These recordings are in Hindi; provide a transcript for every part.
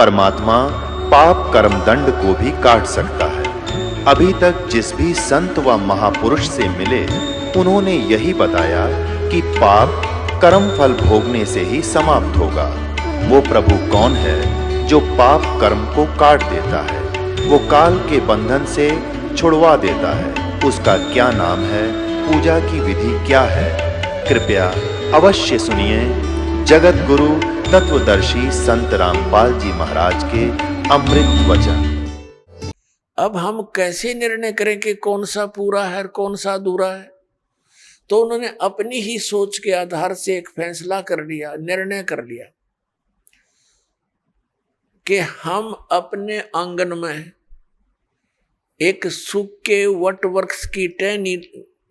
परमात्मा पाप कर्म दंड को भी काट सकता है। अभी तक जिस भी संत व महापुरुष से मिले, उन्होंने यही बताया कि पाप कर्म फल भोगने से ही समाप्त होगा। वो प्रभु कौन है जो पाप कर्म को काट देता है, वो काल के बंधन से छुड़वा देता है? उसका क्या नाम है, पूजा की विधि क्या है? कृपया अवश्य सुनिए जगत गुरु तत्वदर्शी संत रामपाल जी महाराज के अमृत वचन। अब हम कैसे निर्णय करें कि कौन सा पूरा है और कौन सा अधूरा है? तो उन्होंने अपनी ही सोच के आधार से एक फैसला कर लिया, निर्णय कर लिया कि हम अपने आंगन में एक सूखे वट वृक्ष की टहनी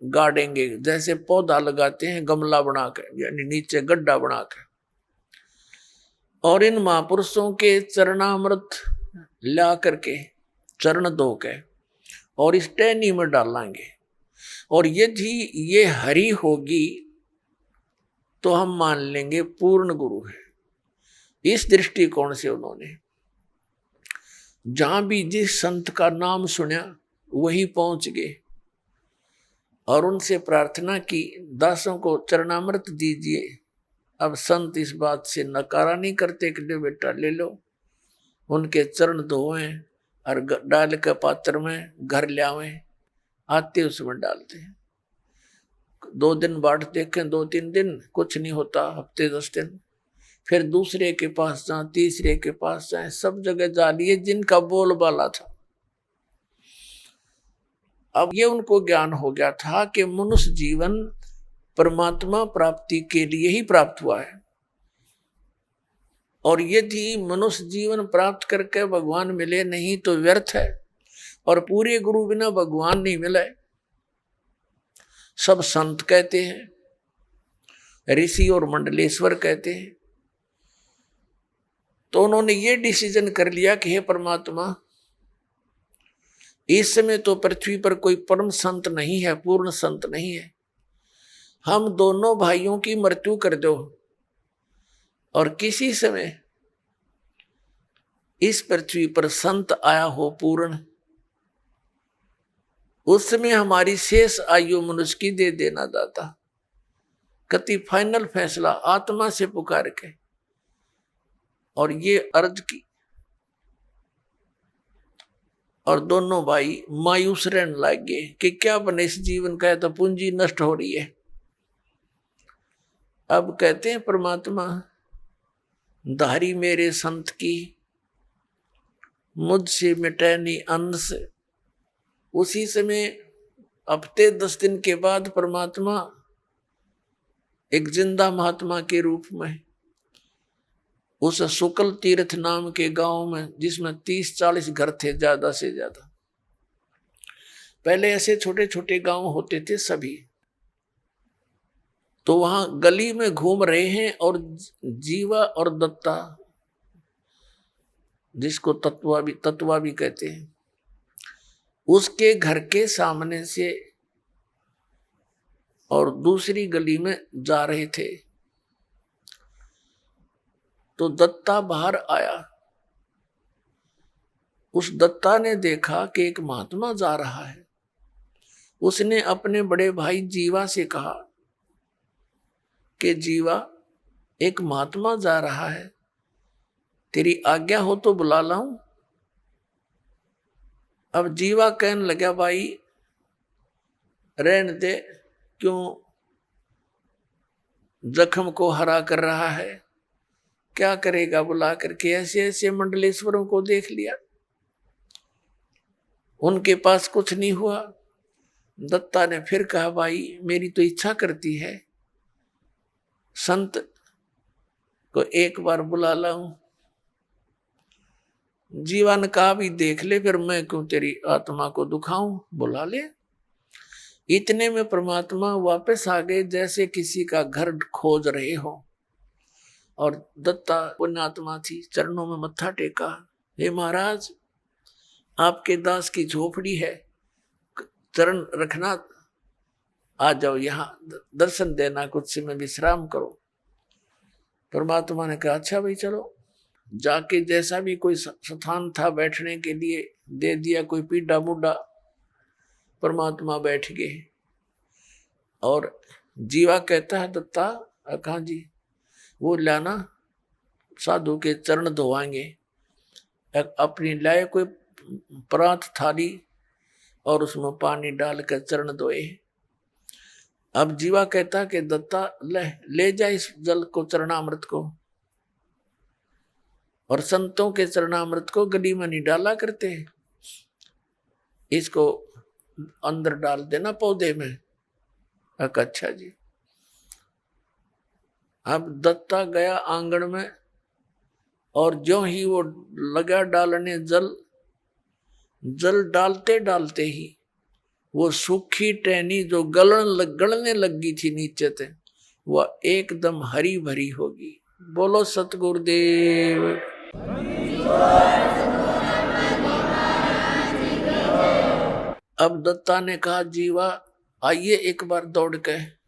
गाड़ेंगे, जैसे पौधा लगाते हैं गमला बनाकर, यानी नीचे गड्ढा बनाकर, और इन महापुरुषों के चरणामृत ला करके चरण धो के और इस टहनी में डालेंगे, और यदि ये हरी होगी तो हम मान लेंगे पूर्ण गुरु है। इस दृष्टिकोण से उन्होंने जहां भी जिस संत का नाम सुना वही पहुंच गए और उनसे प्रार्थना की, दासों को चरणामृत दीजिए। अब संत इस बात से नकारा नहीं करते कि ले बेटा ले लो, उनके चरण धोएं और डाल के पात्र में घर ले आवें, आते उसमें डालते हैं। 2 दिन बाट देखें, 2-3 दिन कुछ नहीं होता, हफ्ते 10 दिन, फिर दूसरे के पास जाए, तीसरे के पास जाए, सब जगह जा लिए जिनका बोलबाला था। अब ये उनको ज्ञान हो गया था कि मनुष्य जीवन परमात्मा प्राप्ति के लिए ही प्राप्त हुआ है, और यदि मनुष्य जीवन प्राप्त करके भगवान मिले नहीं तो व्यर्थ है, और पूरे गुरु बिना भगवान नहीं मिले। सब संत कहते हैं, ऋषि और मंडलेश्वर कहते हैं। तो उन्होंने ये डिसीजन कर लिया कि हे परमात्मा, इस समय तो पृथ्वी पर कोई परम संत नहीं है, पूर्ण संत नहीं है, हम दोनों भाइयों की मृत्यु कर दो, और किसी समय इस पृथ्वी पर संत आया हो पूर्ण, उस समय हमारी शेष आयु मनुष्य की दे देना दाता। कति फाइनल फैसला आत्मा से पुकार के और ये अर्ज की, और दोनों भाई मायूस रहने लग गए कि क्या बने इस जीवन का, तो पूंजी नष्ट हो रही है। अब कहते हैं परमात्मा, धारी मेरे संत की मुझसे मिटे नहीं अंश। उसी समय हफ्ते 10 दिन के बाद परमात्मा एक जिंदा महात्मा के रूप में उस शुक्ल तीर्थ नाम के गांव में, जिसमें 30-40 घर थे ज्यादा से ज्यादा, पहले ऐसे छोटे छोटे गांव होते थे सभी, तो वहां गली में घूम रहे हैं, और जीवा और दत्ता, जिसको तत्वा भी कहते हैं, उसके घर के सामने से और दूसरी गली में जा रहे थे। तो दत्ता बाहर आया। उस दत्ता ने देखा कि एक महात्मा जा रहा है। उसने अपने बड़े भाई जीवा से कहा कि जीवा, एक महात्मा जा रहा है, तेरी आज्ञा हो तो बुला लाऊं? अब जीवा कहने लगा, भाई रहने दे, क्यों जख्म को हरा कर रहा है, क्या करेगा बुला करके? ऐसे ऐसे मंडलेश्वरों को देख लिया, उनके पास कुछ नहीं हुआ। दत्ता ने फिर कहा, भाई मेरी तो इच्छा करती है संत को एक बार बुला लाऊं। जीवा ने कहा, भी देख ले, फिर मैं क्यों तेरी आत्मा को दुखाऊं, बुला ले। इतने में परमात्मा वापस आ गए, जैसे किसी का घर खोज रहे हो, और दत्ता पुण्यात्मा थी, चरणों में मत्था टेका, हे महाराज, आपके दास की झोपड़ी है, चरण रखना, आ जाओ यहाँ दर्शन देना, कुछ समय विश्राम करो। परमात्मा ने कहा, अच्छा भाई चलो। जाके जैसा भी कोई स्थान था बैठने के लिए दे दिया, कोई पीढ़ा बूढ़ा, परमात्मा बैठ गए। और जीवा कहता है दत्ता कहाँ जी, वो लाना साधु के चरण धोवाएंगे, अपनी लाए कोई प्रांत थाली और उसमें पानी डालकर चरण धोए। अब जीवा कहता कि दत्ता ले जा इस जल को, चरणामृत को, और संतों के चरणामृत को गली में नहीं डाला करते, इसको अंदर डाल देना पौधे में। अच्छा जी। अब दत्ता गया आंगन में, और जो ही वो लगा डालने जल डालते डालते ही वो सूखी टहनी जो गलने लगी थी नीचे से, वह एकदम हरी भरी होगी। बोलो सतगुरुदेव। अब दत्ता ने कहा जीवा आइए एक बार दौड़ के,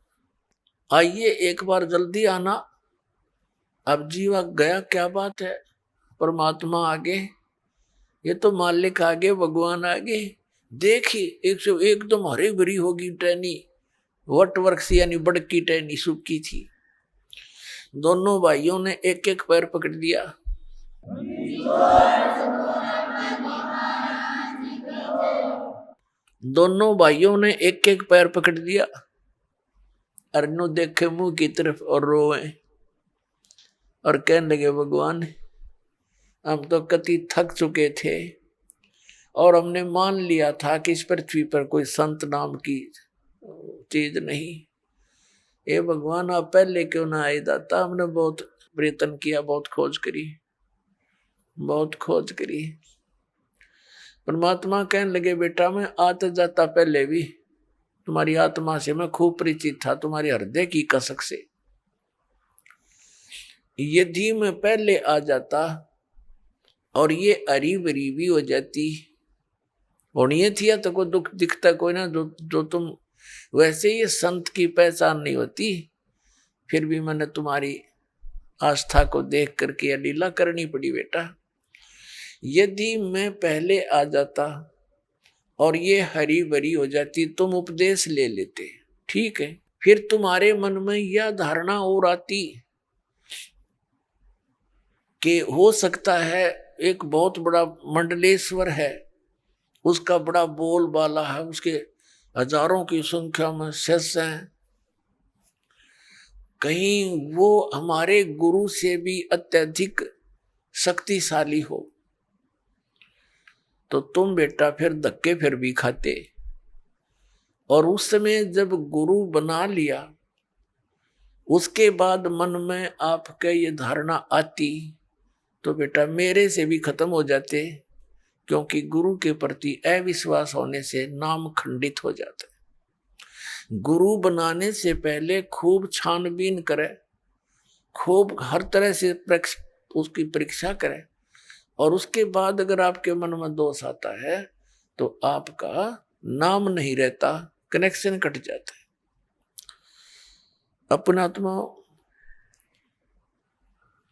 आइए एक बार जल्दी आना। अब जीवा गया, क्या बात है, परमात्मा आगे, ये तो मालिक आगे, भगवान आगे। देखिए एकदम हरी भरी होगी टहनी, वट वृक्ष यानी बड़की टहनी सूखी थी। दोनों भाइयों ने एक एक पैर पकड़ लिया। दोनों भाइयों ने एक एक पैर पकड़ लिया। अरनु देखे मुंह की तरफ और रोए और कहने लगे भगवान हम तो कति थक चुके थे और हमने मान लिया था कि इस पृथ्वी पर कोई संत नाम की चीज नहीं। ये भगवान आप पहले क्यों ना आए दाता, हमने बहुत प्रयत्न किया, बहुत खोज करी। परमात्मा कहने लगे बेटा मैं आता जाता पहले भी तुम्हारी आत्मा से मैं खूब परिचित था, तुम्हारे हृदय की कसक से। यदि मैं पहले आ जाता और ये हरी भरी भी हो जाती, होनी थी तो कोई दुख दिखता कोई ना, जो तुम वैसे ये संत की पहचान नहीं होती, फिर भी मैंने तुम्हारी आस्था को देख करके यह लीला करनी पड़ी बेटा। यदि मैं पहले आ जाता और ये हरी भरी हो जाती, तुम उपदेश ले लेते, ठीक है, फिर तुम्हारे मन में यह धारणा और आती कि हो सकता है एक बहुत बड़ा मंडलेश्वर है, उसका बड़ा बोलबाला है, उसके हजारों की संख्या में शिष्य हैं, कहीं वो हमारे गुरु से भी अत्यधिक शक्तिशाली हो, तो तुम बेटा फिर धक्के फिर भी खाते। और उस समय जब गुरु बना लिया, उसके बाद मन में आपके ये धारणा आती तो बेटा मेरे से भी खत्म हो जाते, क्योंकि गुरु के प्रति अविश्वास होने से नाम खंडित हो जाता है। गुरु बनाने से पहले खूब छानबीन करे, खूब हर तरह से उसकी परीक्षा करे, और उसके बाद अगर आपके मन में दोष आता है तो आपका नाम नहीं रहता, कनेक्शन कट जाता है। अपनात्मा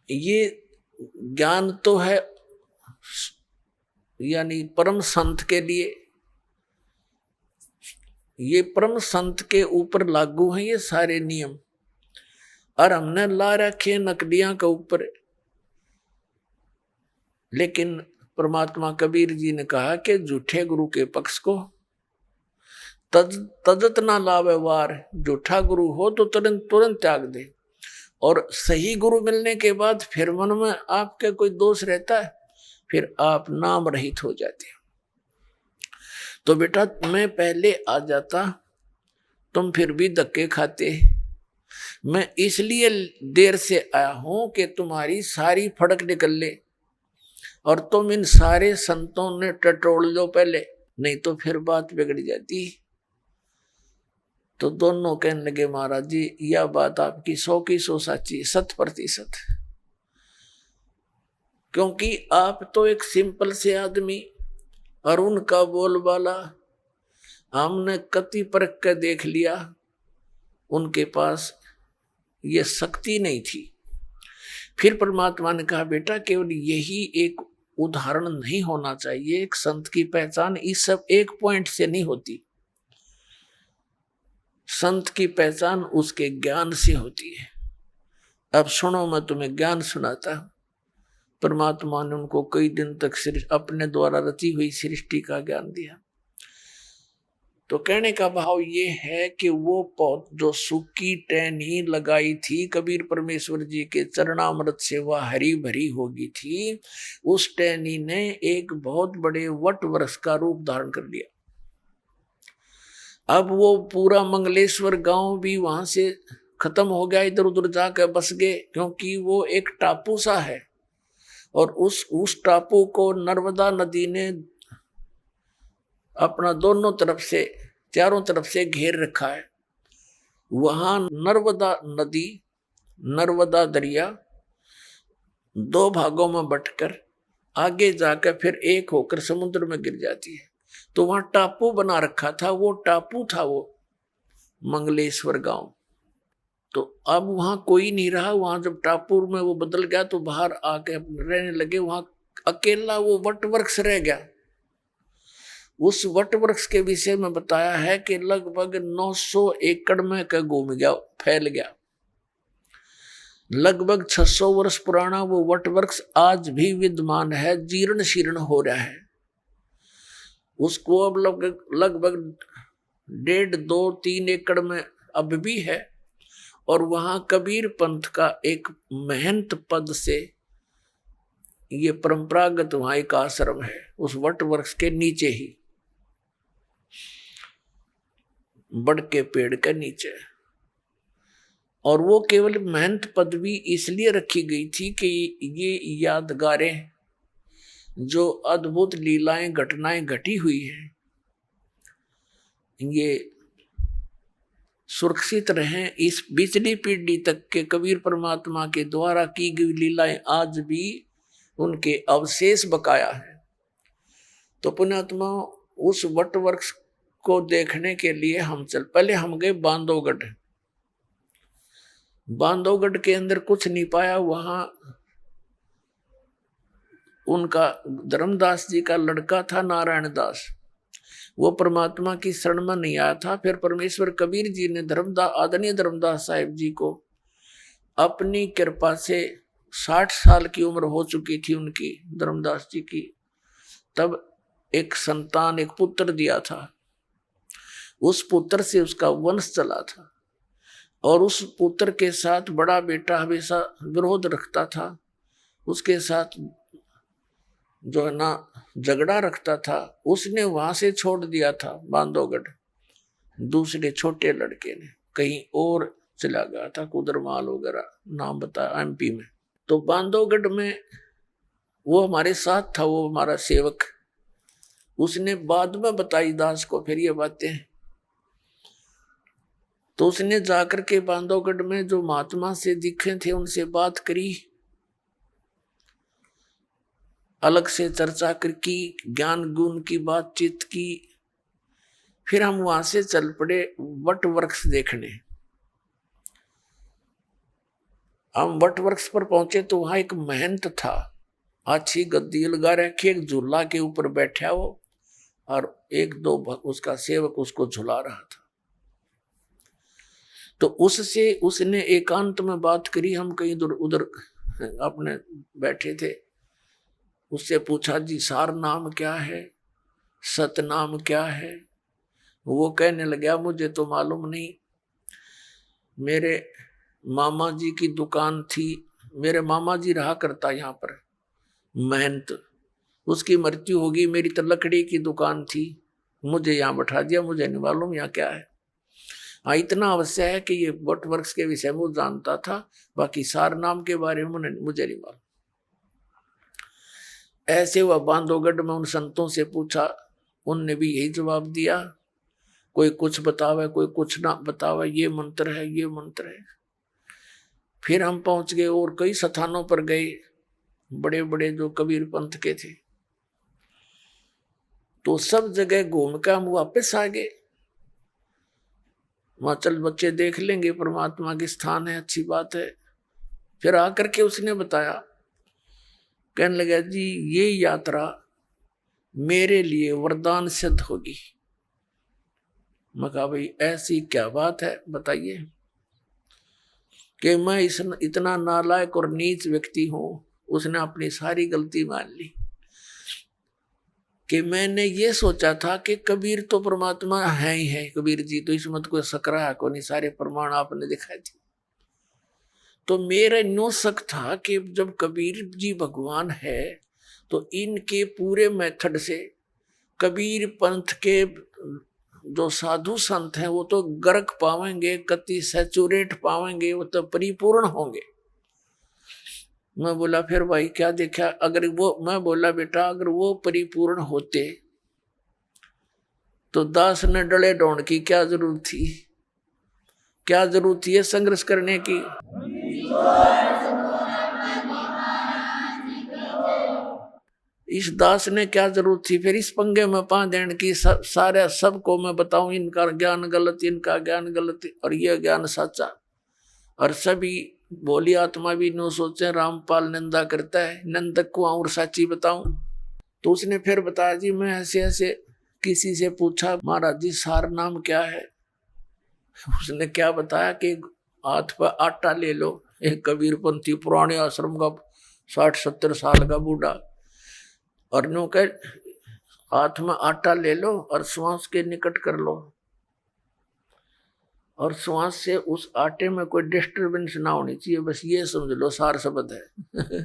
ये ज्ञान तो है यानी परम संत के लिए, ये परम संत के ऊपर लागू हैं ये सारे नियम, और हमने ला रखे नकलियां के ऊपर। लेकिन परमात्मा कबीर जी ने कहा कि झूठे गुरु के पक्ष को तजत ना लावे वार, झूठा गुरु हो तो तुरंत त्याग दे। और सही गुरु मिलने के बाद फिर मन में आपके कोई दोष रहता है, फिर आप नाम रहित हो जाते हो। तो बेटा मैं पहले आ जाता, तुम फिर भी धक्के खाते। मैं इसलिए देर से आया हूं कि तुम्हारी सारी फड़क निकल ले और तुम इन सारे संतों ने टटोल लो पहले, नहीं तो फिर बात बिगड़ जाती। तो दोनों कहने लगे महाराज जी यह बात आपकी 100 की 100 सच्ची, 100%। क्योंकि आप तो एक सिंपल से आदमी और उनका बोलबाला हमने कति परख कर देख लिया, उनके पास ये शक्ति नहीं थी। फिर परमात्मा ने कहा, बेटा केवल यही एक उदाहरण नहीं होना चाहिए, एक संत की पहचान इस सब एक पॉइंट से नहीं होती। संत की पहचान उसके ज्ञान से होती है। अब सुनो, मैं तुम्हें ज्ञान सुनाता हूं। परमात्मा ने उनको कई दिन तक अपने द्वारा रची हुई सृष्टि का ज्ञान दिया। तो कहने का भाव ये है कि वो पौध जो सूखी टहनी लगाई थी कबीर परमेश्वर जी के चरणामृत से वह हरी भरी होगी थी, उस टहनी ने एक बहुत बड़े वट वृक्ष का रूप धारण कर लिया। अब वो पूरा मंगलेश्वर गांव भी वहां से खत्म हो गया, इधर उधर जाकर बस गए, क्योंकि वो एक टापू सा है और उस टापू को नर्मदा नदी ने अपना दोनों तरफ से, चारों तरफ से घेर रखा है। वहां नर्मदा नदी, नर्मदा दरिया दो भागों में बंटकर आगे जाकर फिर एक होकर समुद्र में गिर जाती है। तो वहां टापू बना रखा था, वो टापू था वो मंगलेश्वर गांव। तो अब वहां कोई नहीं रहा। वहां जब टापू में वो बदल गया तो बाहर आके रहने लगे। वहां अकेला वो वट वृक्ष रह गया। उस वट वृक्ष के विषय में बताया है कि लगभग 900 एकड़ में का घूम गया, फैल गया। लगभग 600 वर्ष पुराना वो वट वृक्ष आज भी विद्यमान है, जीर्ण शीर्ण हो रहा है। उसको अब लगभग 1.5, 2, 3 एकड़ में अब भी है। और वहां कबीर पंथ का एक महंत पद से ये परंपरागत वहां एक आश्रम है, उस वट वृक्ष के नीचे ही, बड़ के पेड़ के नीचे। और वो केवल महंत पदवी इसलिए रखी गई थी कि ये यादगारें, जो अद्भुत लीलाएं घटनाएं घटी हुई हैं, ये सुरक्षित रहें। इस पिछली पीढ़ी तक के कबीर परमात्मा के द्वारा की गई लीलाएं आज भी उनके अवशेष बकाया है। तो पुण्यात्मा, उस वट वृक्ष को देखने के लिए पहले हम गए बांधवगढ़। बांधवगढ़ के अंदर कुछ नहीं पाया। वहां उनका धर्मदास जी का लड़का था नारायण दास, वो परमात्मा की शरण में नहीं आया था। फिर परमेश्वर कबीर जी ने आदरणीय धर्मदास साहिब जी को अपनी कृपा से 60 साल की उम्र हो चुकी थी उनकी, धर्मदास जी की, तब एक संतान, एक पुत्र दिया था। उस पुत्र से उसका वंश चला था और उस पुत्र के साथ बड़ा बेटा हमेशा विरोध रखता था, उसके साथ जो है ना झगड़ा रखता था। उसने वहां से छोड़ दिया था बांधवगढ़। दूसरे छोटे लड़के ने कहीं और चला गया था, कुदरमाल वगैरह नाम बताया, एमपी में। तो बांधवगढ़ में वो हमारे साथ था, वो हमारा सेवक। उसने बाद में बताई दास को फिर ये बातें। तो उसने जाकर के बांधवगढ़ में जो महात्मा से दिखे थे उनसे बात करी, अलग से चर्चा की, ज्ञान गुण की बातचीत की। फिर हम वहां से चल पड़े वट वृक्ष देखने। हम वट वृक्ष पर पहुंचे तो वहां एक महंत था, अच्छी गद्दी लगा रखी, एक झूला के ऊपर बैठा वो, और 1-2 उसका सेवक उसको झुला रहा था। तो उससे उसने एकांत में बात करी। हम कहीं उधर अपने बैठे थे। उससे पूछा, जी सार नाम क्या है, सत नाम क्या है? वो कहने लगा, मुझे तो मालूम नहीं। मेरे मामा जी की दुकान थी, मेरे मामा जी रहा करता यहाँ पर महंत, उसकी मृत्यु होगी, मेरी तो लकड़ी की दुकान थी, मुझे यहाँ बैठा दिया, मुझे नहीं मालूम यहाँ क्या है। हाँ, इतना अवश्य है कि ये वट वृक्ष के विषय में वो जानता था, बाकी सार नाम के बारे में मुझे नहीं मालूम। ऐसे वह बांधवगढ़ में उन संतों से पूछा, उनने भी यही जवाब दिया, कोई कुछ बतावे, कोई कुछ ना बतावे, ये मंत्र है, ये मंत्र है। फिर हम पहुंच गए और कई स्थानों पर गए, बड़े बड़े जो कबीर पंथ के थे। तो सब जगह घूम कर हम वापस आ गए। वहां चल बच्चे देख लेंगे, परमात्मा के स्थान है, अच्छी बात है। फिर आकर के उसने बताया, कहने लगा जी ये यात्रा मेरे लिए वरदान सिद्ध होगी। मैं कहा भाई ऐसी क्या बात है, बताइए। कि मैं इतना नालायक और नीच व्यक्ति हूं। उसने अपनी सारी गलती मान ली कि मैंने ये सोचा था कि कबीर तो परमात्मा है ही है, कबीर जी तो इसमें तो कोई सकरा को नहीं, सारे प्रमाण आपने दिखाए थे। तो मेरा नो शक था कि जब कबीर जी भगवान है तो इनके पूरे मेथड से कबीर पंथ के जो साधु संत हैं वो तो गर्क पावेंगे, कति सैचुरेट पावेंगे, वो तो परिपूर्ण होंगे। मैं बोला फिर भाई क्या देखा, अगर वो, मैं बोला बेटा अगर वो परिपूर्ण होते तो दास ने डले ढोंड की क्या जरूरत थी, क्या जरूरत थी ये संघर्ष करने की। इस दास ने क्या जरूरत थी फिर इस पंगे में पा देने की, सारे सबको मैं बताऊं इनका ज्ञान गलत, इनका ज्ञान गलत और ये ज्ञान सच्चा। और सभी बोली आत्मा भी नो सोचे रामपाल निंदा करता है, नंदक को और साची बताऊं। तो उसने फिर बताया जी मैं ऐसे ऐसे किसी से पूछा महाराज जी सार नाम क्या है। उसने क्या बताया कि हाथ पर आटा ले लो, एक कबीरपंथी पुराने आश्रम का 60-70 साल का बूढ़ा, और नो कह हाथ में आटा ले लो और श्वास के निकट कर लो, और श्वास से उस आटे में कोई डिस्टरबेंस ना होनी चाहिए, बस ये समझ लो सार शब्द है।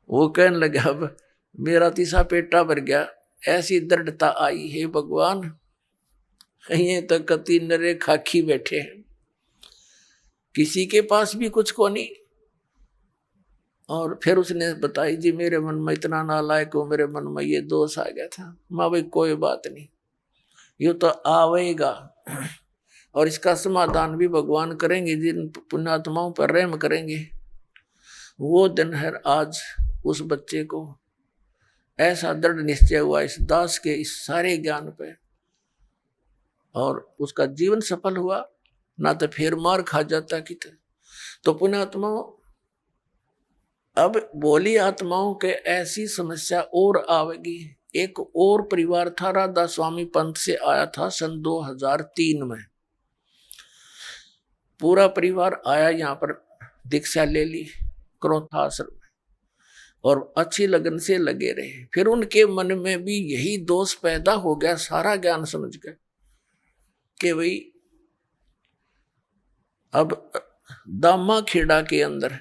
वो कहने लगा अब मेरा तीसरा पेटा भर गया, ऐसी दृढ़ता आई है भगवान, ये तो कति नरे खाकी बैठे हैं, किसी के पास भी कुछ को नहीं। और फिर उसने बताई जी मेरे मन में इतना नालायक हो, मेरे मन में ये दोष आ गया था। माँ भाई कोई बात नहीं, ये तो आवेगा और इसका समाधान भी भगवान करेंगे, जिन पुण्यात्माओं पर रहम करेंगे। वो दिन है आज उस बच्चे को ऐसा दृढ़ निश्चय हुआ इस दास के इस सारे ज्ञान पे, और उसका जीवन सफल हुआ, ना तो फिर मार खा जाता कित। तो पुण्यात्माओं अब बोली आत्माओं के ऐसी समस्या और आवेगी। एक और परिवार था, राधा स्वामी पंथ से आया था सन 2003 में, पूरा परिवार आया यहाँ पर, दीक्षा ले ली क्रोथा आश्रम में और अच्छी लगन से लगे रहे। फिर उनके मन में भी यही दोष पैदा हो गया, सारा ज्ञान समझ गए कि भाई अब दामा खेड़ा के अंदर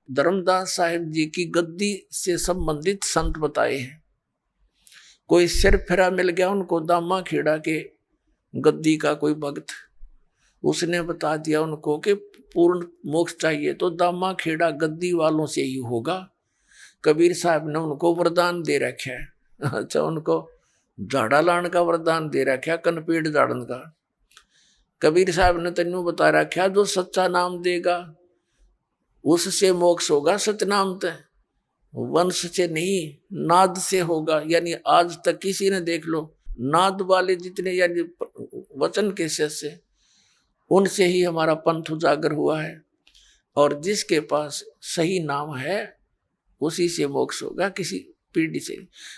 धर्मदास साहिब जी की गद्दी से संबंधित संत बताए हैं। कोई सिर फिरा मिल गया उनको दामा खेड़ा के गद्दी का कोई भक्त, उसने बता दिया उनको कि पूर्ण मोक्ष चाहिए तो दामा खेड़ा गद्दी वालों से ही होगा। कबीर साहब ने उनको वरदान दे रखा है। अच्छा, उनको झाड़ा लाने का वरदान दे रखा, कनपेड़ झाड़न का। कबीर साहब ने तेनू बता रखा जो सच्चा नाम देगा उससे मोक्ष होगा, सतनाम ते वंश से नहीं नाद से होगा। यानी आज तक किसी ने देख लो नाद वाले जितने यानी वचन के से उनसे ही हमारा पंथ उजागर हुआ है, और जिसके पास सही नाम है उसी से मोक्ष होगा, किसी पीढ़ी से।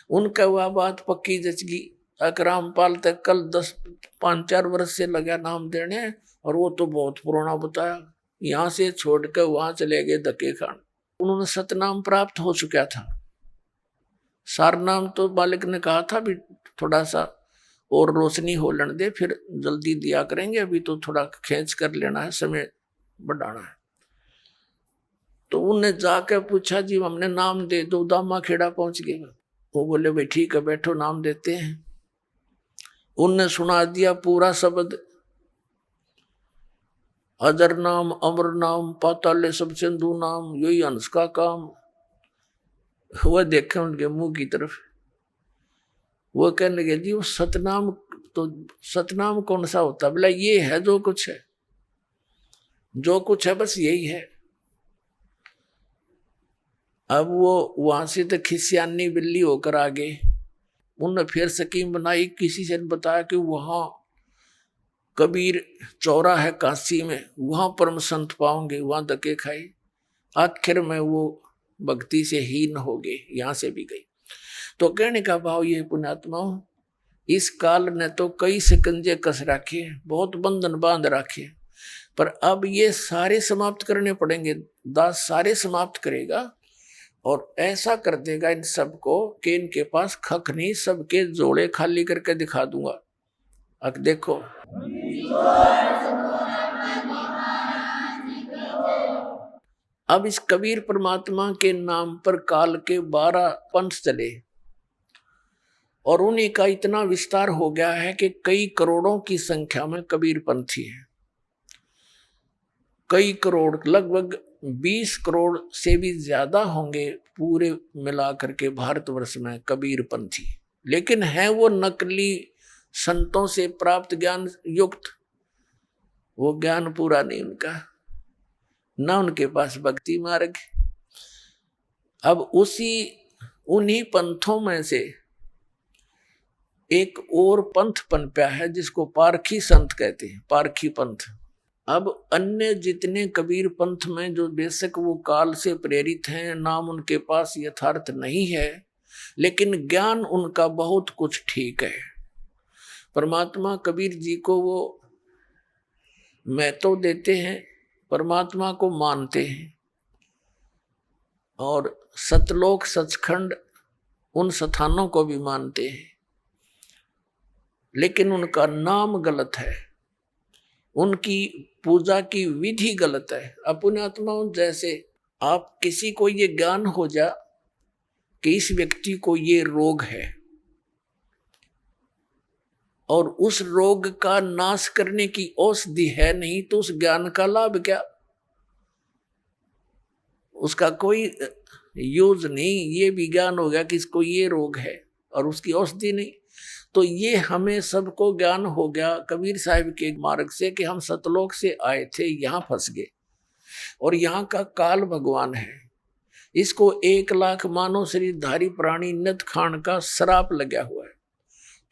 उनका वह बात पक्की जचगी। रामपाल तक कल 5-4 वर्ष से लगा नाम देने, और वो तो बहुत पुराना बताया, यहाँ से छोड़कर वहां चले गए धक्के खान। उन्होंने सतनाम प्राप्त हो चुका था। सार नाम तो बालक ने कहा था भी थोड़ा सा और रोशनी हो लेने दे, फिर जल्दी दिया करेंगे, अभी तो थोड़ा खींच कर लेना है, समय बढ़ाना है। तो उनने जाकर पूछा जी हमने नाम दे दो, दामा खेड़ा पहुंच गए। वो बोले भाई ठीक है बैठो नाम देते हैं। उनने सुना दिया पूरा शब्द, अजर नाम अमर नाम पाताले सब सिंधु नाम, यही हंस का काम। वह देखे उनके मुंह की तरफ, वो कहने लगे जी वो सतनाम, तो सतनाम कौन सा होता? बोला ये है जो कुछ है, जो कुछ है बस यही है। अब वो वहां से तो खिसियानी बिल्ली होकर आ गए। उन्होंने फिर स्कीम बनाई, किसी से बताया कि वहां कबीर चौरा है काशी में, वहां परम संत पाओगे, वहां धक्के खाए। आखिर में वो भक्ति से हीन हो गए, यहां से भी गई। तो कहने का भाव ये पुण्यात्माओं, इस काल ने तो कई शिकंजे कस रखे, बहुत बंधन बांध रखे, पर अब ये सारे समाप्त करने पड़ेंगे। दास सारे समाप्त करेगा और ऐसा कर देगा इन सबको कि इनके पास खक नहीं, सबके जोड़े खाली करके दिखा दूंगा। अब देखो, अब इस कबीर परमात्मा के नाम पर काल के 12 पंथ चले और उन्हीं का इतना विस्तार हो गया है कि कई करोड़ों की संख्या में कबीर पंथी हैं। कई करोड़, लगभग 20 करोड़ से भी ज्यादा होंगे पूरे मिलाकर के भारतवर्ष में कबीर पंथी। लेकिन है वो नकली संतों से प्राप्त ज्ञान युक्त, वो ज्ञान पूरा नहीं उनका, ना उनके पास भक्ति मार्ग। अब उन्हीं पंथों में से एक और पंथ पनपा है जिसको पारखी संत कहते हैं, पारखी पंथ। अब अन्य जितने कबीर पंथ में जो बेशक वो काल से प्रेरित हैं, नाम उनके पास यथार्थ नहीं है, लेकिन ज्ञान उनका बहुत कुछ ठीक है। परमात्मा कबीर जी को वो महत्व देते हैं, परमात्मा को मानते हैं और सतलोक सचखंड उन स्थानों को भी मानते हैं, लेकिन उनका नाम गलत है, उनकी पूजा की विधि गलत है। अपने आत्माओं, जैसे आप किसी को ये ज्ञान हो जा कि इस व्यक्ति को ये रोग है और उस रोग का नाश करने की औषधि है नहीं, तो उस ज्ञान का लाभ क्या? उसका कोई यूज नहीं। ये भी ज्ञान हो गया कि इसको ये रोग है और उसकी औषधि नहीं। तो ये हमें सबको ज्ञान हो गया कबीर साहिब के मार्ग से कि हम सतलोक से आए थे, यहाँ फंस गए और यहाँ का काल भगवान है। इसको 1 लाख मानव शरीरधारी प्राणी नित खान का श्राप लगा हुआ है।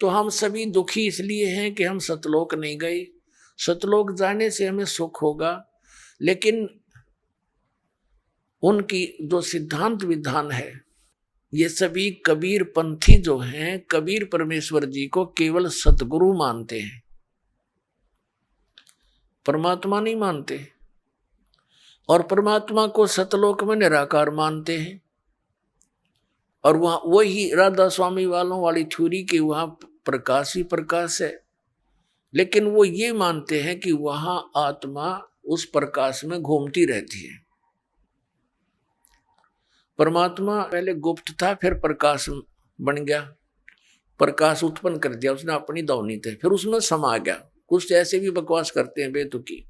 तो हम सभी दुखी इसलिए हैं कि हम सतलोक नहीं गए। सतलोक जाने से हमें सुख होगा, लेकिन उनकी जो सिद्धांत विधान है, ये सभी कबीर पंथी जो हैं, कबीर परमेश्वर जी को केवल सतगुरु मानते हैं, परमात्मा नहीं मानते। और परमात्मा को सतलोक में निराकार मानते हैं। और वहां वही राधा स्वामी वालों वाली थ्योरी की वहां प्रकाश ही प्रकाश है, लेकिन वो ये मानते हैं कि वहां आत्मा उस प्रकाश में घूमती रहती है। परमात्मा पहले गुप्त था, फिर प्रकाश बन गया, प्रकाश उत्पन्न कर दिया उसने अपनी दौनी थे, फिर उसमें समा गया। कुछ ऐसे भी बकवास करते हैं बेतुकी,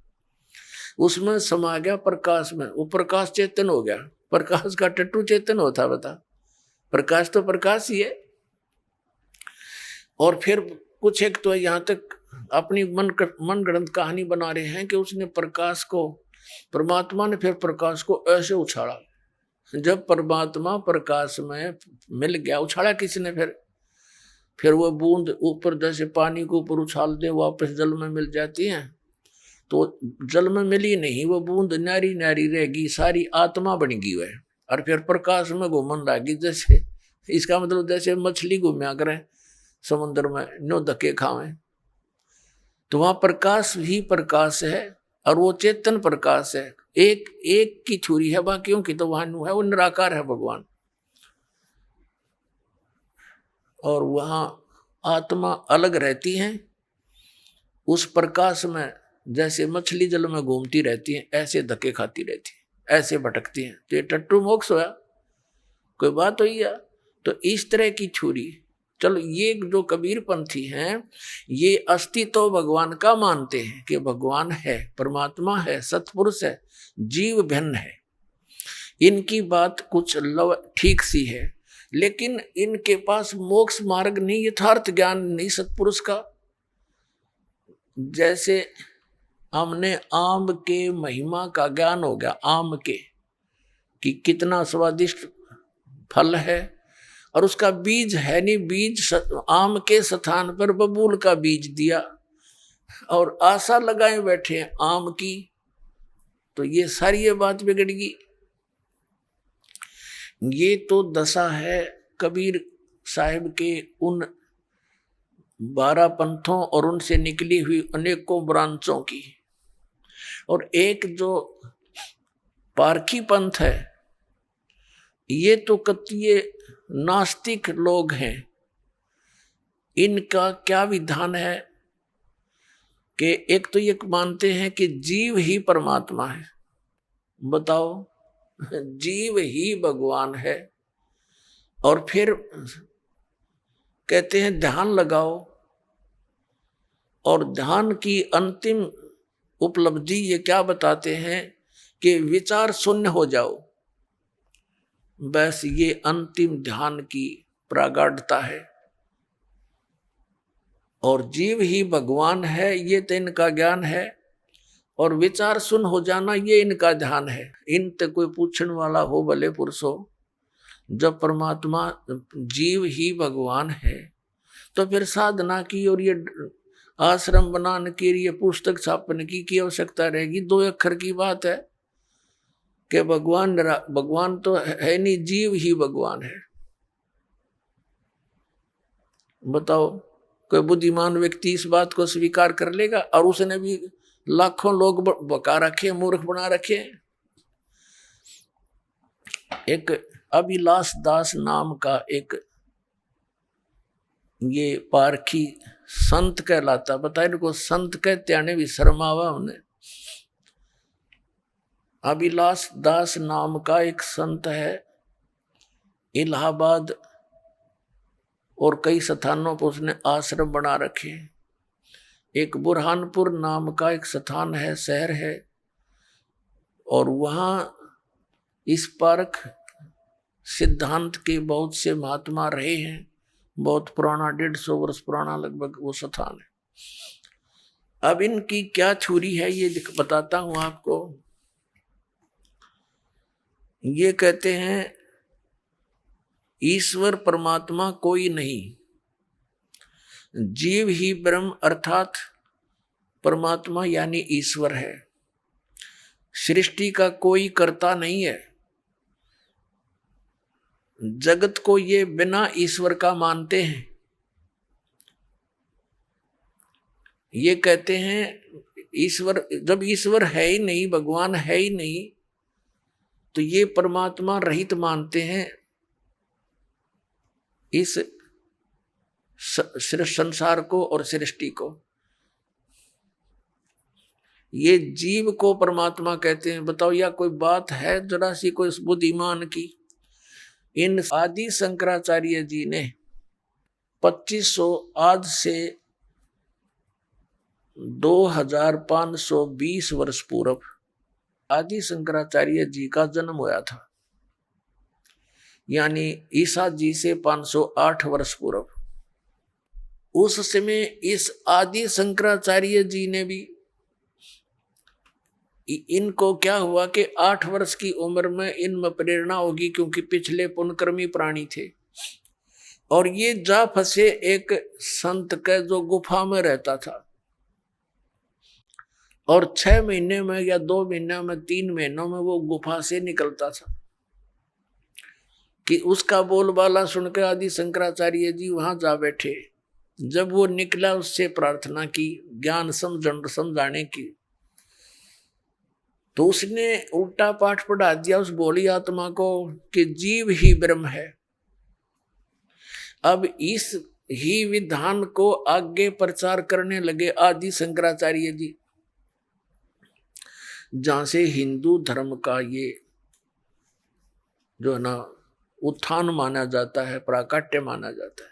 उसमें समा गया प्रकाश में, वो प्रकाश चेतन हो गया। प्रकाश का टट्टू चेतन होता, बता? प्रकाश तो प्रकाश ही है। और फिर कुछ एक तो यहाँ तक अपनी मन गढ़ंत कहानी बना रहे हैं कि उसने प्रकाश को, परमात्मा ने फिर प्रकाश को ऐसे उछाला। जब परमात्मा प्रकाश में मिल गया, उछाला किसने? फिर वो बूंद ऊपर, जैसे पानी को ऊपर उछाल दे वापस जल में मिल जाती है, तो जल में मिली नहीं, वो बूंद न्यारी न्यारी रहेगी, सारी आत्मा बन गई है और फिर प्रकाश में घूमन रहेगी। जैसे इसका मतलब जैसे मछली घूमया करें समुद्र में, नो धक्के खावें। तो वहां प्रकाश ही प्रकाश है और वो चेतन प्रकाश है। एक की छुरी है, बाकियों की तो वहां है, वो निराकार है भगवान। और वहां आत्मा अलग रहती है। उस प्रकाश में जैसे मछली जल में घूमती रहती है, ऐसे धक्के खाती रहती है, ऐसे भटकती हैं। तो ये टट्टू मोक्ष होया, कोई बात हुई है? तो इस तरह की छुरी, चलो ये जो कबीर पंथी हैं, ये अस्तित्व भगवान का मानते हैं कि भगवान है, परमात्मा है, सतपुरुष है, जीव भिन्न है। इनकी बात कुछ ठीक सी है, लेकिन इनके पास मोक्ष मार्ग नहीं, यथार्थ ज्ञान नहीं सतपुरुष का। जैसे हमने आम के महिमा का ज्ञान हो गया, आम के कि कितना स्वादिष्ट फल है, और उसका बीज है नहीं, बीज आम के स्थान पर बबूल का बीज दिया और आशा लगाए बैठे हैं आम की, तो ये सारी ये बात बिगड़ गई। ये तो दशा है कबीर साहिब के उन 12 पंथों और उनसे निकली हुई अनेकों ब्रांचों की। और एक जो पारखी पंथ है, ये तो कतिये नास्तिक लोग हैं। इनका क्या विधान है कि एक तो ये मानते हैं कि जीव ही परमात्मा है। बताओ, जीव ही भगवान है। और फिर कहते हैं ध्यान लगाओ, और ध्यान की अंतिम उपलब्धि ये क्या बताते हैं कि विचार शून्य हो जाओ। बस ये अंतिम ध्यान की प्रागाढ़ता है। और जीव ही भगवान है, ये तो इनका ज्ञान है। और विचार शून्य हो जाना, ये इनका ध्यान है। इन ते कोई पूछने वाला हो, भले पुरुष हो, जब परमात्मा जीव ही भगवान है तो फिर साधना की और ये आश्रम बनाने की, ये पुस्तक छापने की आवश्यकता रहेगी? 2 अक्षर की बात है कि भगवान तो है नहीं, जीव ही भगवान है। बताओ, कोई बुद्धिमान व्यक्ति इस बात को स्वीकार कर लेगा? और उसने भी लाखों लोग बका रखे, मूर्ख बना रखे। एक अभिलाष दास नाम का एक ये पारखी संत कहलाता। बताए इनको संत कहते आने भी शर्मावा उन्हें। अभिलाष दास नाम का एक संत है, इलाहाबाद और कई स्थानों पर उसने आश्रम बना रखे। एक बुरहानपुर नाम का एक स्थान है, शहर है, और वहाँ इस पारख सिद्धांत के बहुत से महात्मा रहे हैं। बहुत पुराना, 150 वर्ष पुराना लगभग वो स्थान है। अब इनकी क्या थ्योरी है ये बताता हूं आपको। ये कहते हैं ईश्वर परमात्मा कोई नहीं, जीव ही ब्रह्म अर्थात परमात्मा यानी ईश्वर है। सृष्टि का कोई कर्ता नहीं है। जगत को ये बिना ईश्वर का मानते हैं। ये कहते हैं ईश्वर, जब ईश्वर है ही नहीं, भगवान है ही नहीं, तो ये परमात्मा रहित मानते हैं इस संसार को और सृष्टि को। ये जीव को परमात्मा कहते हैं। बताओ, या कोई बात है जरा सी कोई बुद्धिमान की? इन आदि शंकराचार्य जी ने 2500 आज से 2520 वर्ष पूर्व आदि शंकराचार्य जी का जन्म हुआ था, यानी ईसा जी से 508 वर्ष पूर्व। उस समय इस आदि शंकराचार्य जी ने भी, इनको क्या हुआ कि 8 वर्ष की उम्र में इनमें प्रेरणा होगी, क्योंकि पिछले पुण्यकर्मी प्राणी थे। और ये जा फंसे एक संत के जो गुफा में रहता था, और 6 महीने में या 2 महीने में 3 महीनों में वो गुफा से निकलता था। कि उसका बोलबाला सुनकर आदि शंकराचार्य जी वहां जा बैठे। जब वो निकला, उससे प्रार्थना की ज्ञान समझाने की, तो उसने उल्टा पाठ पढ़ा दिया उस बोली आत्मा को कि जीव ही ब्रह्म है। अब इस ही विधान को आगे प्रचार करने लगे आदि शंकराचार्य जी, जहां से हिंदू धर्म का ये जो है ना उत्थान माना जाता है, प्राकट्य माना जाता है।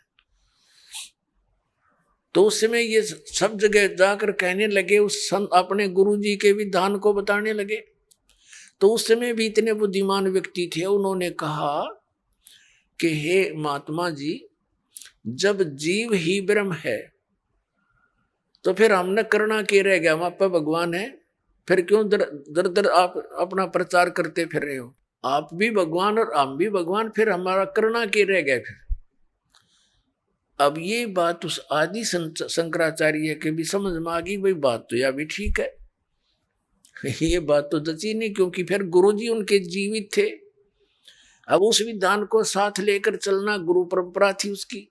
तो उस समय ये सब जगह जाकर कहने लगे, उस अपने गुरुजी के विधान को बताने लगे। तो उस समय भी इतने बुद्धिमान व्यक्ति थे, उन्होंने कहा कि हे महात्मा जी, जब जीव ही ब्रह्म है तो फिर हमने करना क्या रह गया? हम आप भगवान है, फिर क्यों दर दर आप अपना प्रचार करते फिर रहे हो? आप भी भगवान और हम भी भगवान, फिर हमारा करना क्या रह गया? फिर अब ये बात उस आदि शंकराचार्य के भी समझ में आ गई। भाई बात तो यह भी ठीक है, ये बात तो जची नहीं, क्योंकि फिर गुरुजी उनके जीवित थे। अब उस विधान को साथ लेकर चलना गुरु परंपरा थी उसकी,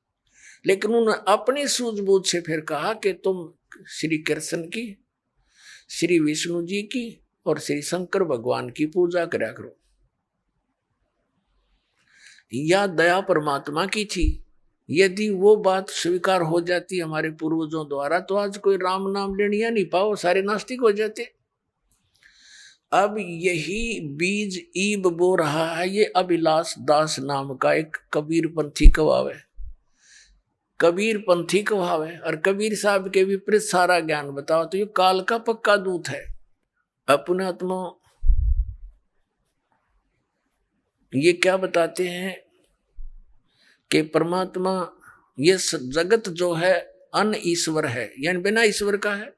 लेकिन उन्होंने अपनी सूझबूझ से फिर कहा कि तुम श्री कृष्ण की, श्री विष्णु जी की और श्री शंकर भगवान की पूजा करा करो। या दया परमात्मा की थी। यदि वो बात स्वीकार हो जाती हमारे पूर्वजों द्वारा तो आज कोई राम नाम लेनिया नहीं पाओ, सारे नास्तिक हो जाते। अब यही बीज ईब बो रहा है ये अभिलाष दास नाम का एक कबीर पंथी कवाव है। कबीर पंथी कवाव है और कबीर साहब के विपरीत सारा ज्ञान बताओ, तो ये काल का पक्का दूत है। अपने आत्मा ये क्या बताते हैं कि परमात्मा ये जगत जो है अन ईश्वर है, यानी बिना ईश्वर का है।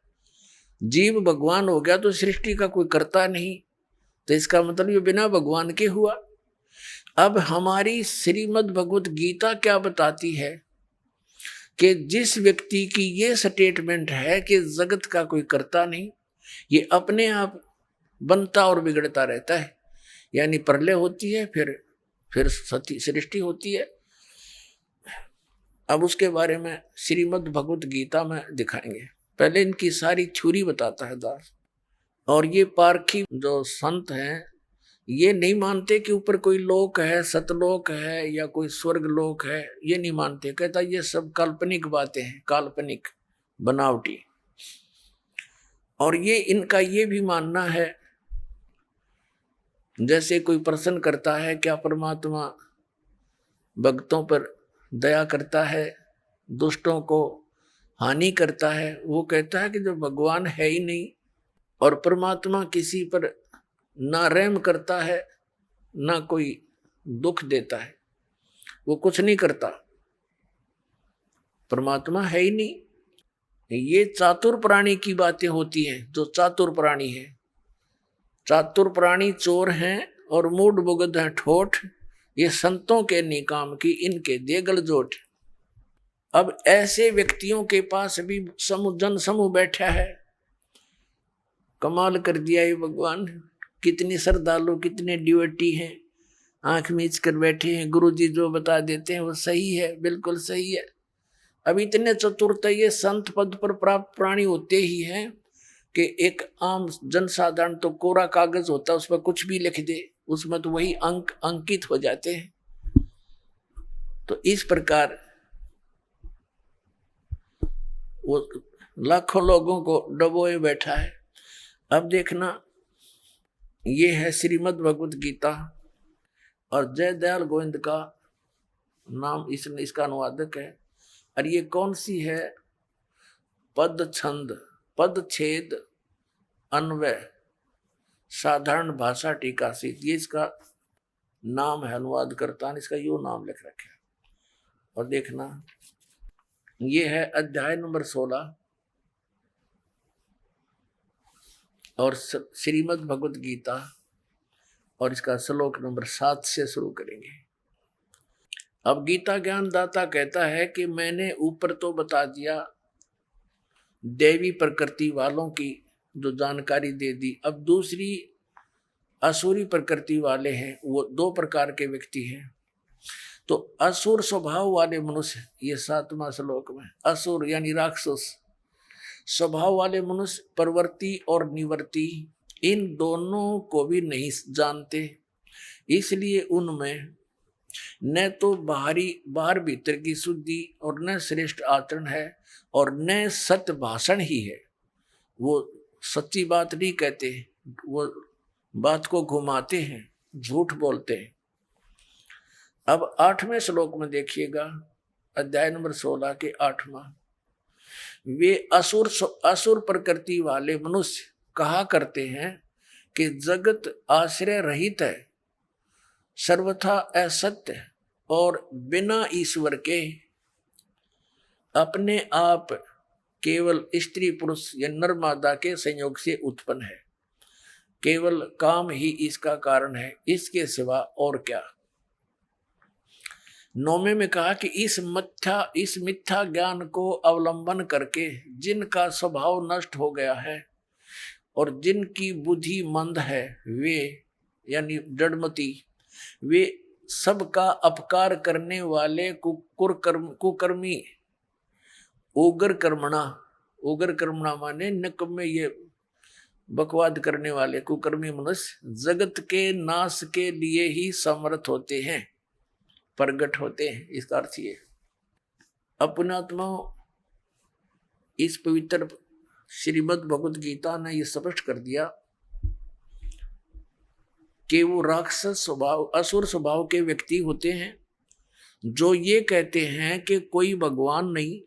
जीव भगवान हो गया तो सृष्टि का कोई करता नहीं, तो इसका मतलब ये बिना भगवान के हुआ। अब हमारी श्रीमद् भगवत गीता क्या बताती है कि जिस व्यक्ति की ये स्टेटमेंट है कि जगत का कोई करता नहीं, ये अपने आप बनता और बिगड़ता रहता है, यानी प्रलय होती है फिर सृष्टि होती है। अब उसके बारे में श्रीमद् भगवत गीता में दिखाएंगे। पहले इनकी सारी थ्योरी बताता है दास। और ये पारखी जो संत हैं ये नहीं मानते कि ऊपर कोई लोक है, सतलोक है या कोई स्वर्ग लोक है, ये नहीं मानते। कहता ये सब काल्पनिक बातें हैं, काल्पनिक बनावटी। और ये इनका ये भी मानना है, जैसे कोई प्रश्न करता है क्या परमात्मा भक्तों पर दया करता है, दुष्टों को हानि करता है? वो कहता है कि जो भगवान है ही नहीं और परमात्मा किसी पर ना रहम करता है ना कोई दुख देता है, वो कुछ नहीं करता, परमात्मा है ही नहीं। ये चातुर प्राणी की बातें होती हैं। जो चातुर प्राणी है, चातुर प्राणी चोर हैं और मूड बुगद हैं ठोठ, ये संतों के निकाम की इनके देगल जोट। अब ऐसे व्यक्तियों के पास भी जन समूह बैठा है। कमाल कर दिया ये भगवान, कितनी श्रद्धालु, कितने ड्यूटी हैं, आंख मीच कर बैठे हैं। गुरुजी जो बता देते हैं वो सही है, बिल्कुल सही है। अब इतने चतुरता ये संत पद पर प्राप्त प्राणी होते ही हैं कि एक आम जनसाधारण तो कोरा कागज होता है, उस पर कुछ भी लिख दे, उसमें तो वही अंक अंकित हो जाते हैं। तो इस प्रकार वो लाखों लोगों को डबोए बैठा है। अब देखना, ये है श्रीमद् भगवत गीता और जय दयाल गोविंद का नाम इसका अनुवादक है। और ये कौन सी है? पद छंद, पद छेद, अन्वय, साधारण भाषा टीका से, ये इसका नाम है। अनुवादकर्ता ने इसका यो नाम लिख रखे। और देखना, ये है अध्याय नंबर 16 और श्रीमद् भगवत गीता, और इसका श्लोक नंबर 7 से शुरू करेंगे। अब गीता ज्ञान दाता कहता है कि मैंने ऊपर तो बता दिया देवी प्रकृति वालों की जो जानकारी दे दी। अब दूसरी असुरी प्रकृति वाले हैं, वो 2 प्रकार के व्यक्ति हैं। तो असुर स्वभाव वाले मनुष्य, ये 7वां श्लोक में, असुर यानी राक्षस स्वभाव वाले मनुष्य प्रवृत्ति और निवृत्ति इन दोनों को भी नहीं जानते, इसलिए उनमें न तो बाहर भीतर की शुद्धि और न श्रेष्ठ आचरण है और न सत्य भाषण ही है। वो सच्ची बात नहीं कहते, वो बात को घुमाते हैं, झूठ बोलते हैं। अब 8वें श्लोक में देखिएगा, अध्याय नंबर 16 के 8वां। वे असुर प्रकृति वाले मनुष्य कहा करते हैं कि जगत आश्रय रहित है, सर्वथा असत्य और बिना ईश्वर के अपने आप केवल स्त्री पुरुष या नर मादा के संयोग से उत्पन्न है। केवल काम ही इसका कारण है, इसके सिवा और क्या। 9वें में कहा कि इस मिथ्या ज्ञान को अवलंबन करके जिनका स्वभाव नष्ट हो गया है और जिनकी बुद्धि मंद है, वे यानी जड़मती, वे सबका अपकार करने वाले कुकर्मी उग्र कर्मणा माने निकम्मे, ये बकवाद करने वाले कुकर्मी मनुष्य जगत के नाश के लिए ही समर्थ होते हैं, प्रगट होते हैं। इसका अर्थ ये अपने आत्मा इस पवित्र श्रीमद् भगवद गीता ने यह स्पष्ट कर दिया कि वो राक्षस स्वभाव, असुर स्वभाव के व्यक्ति होते हैं जो ये कहते हैं कि कोई भगवान नहीं,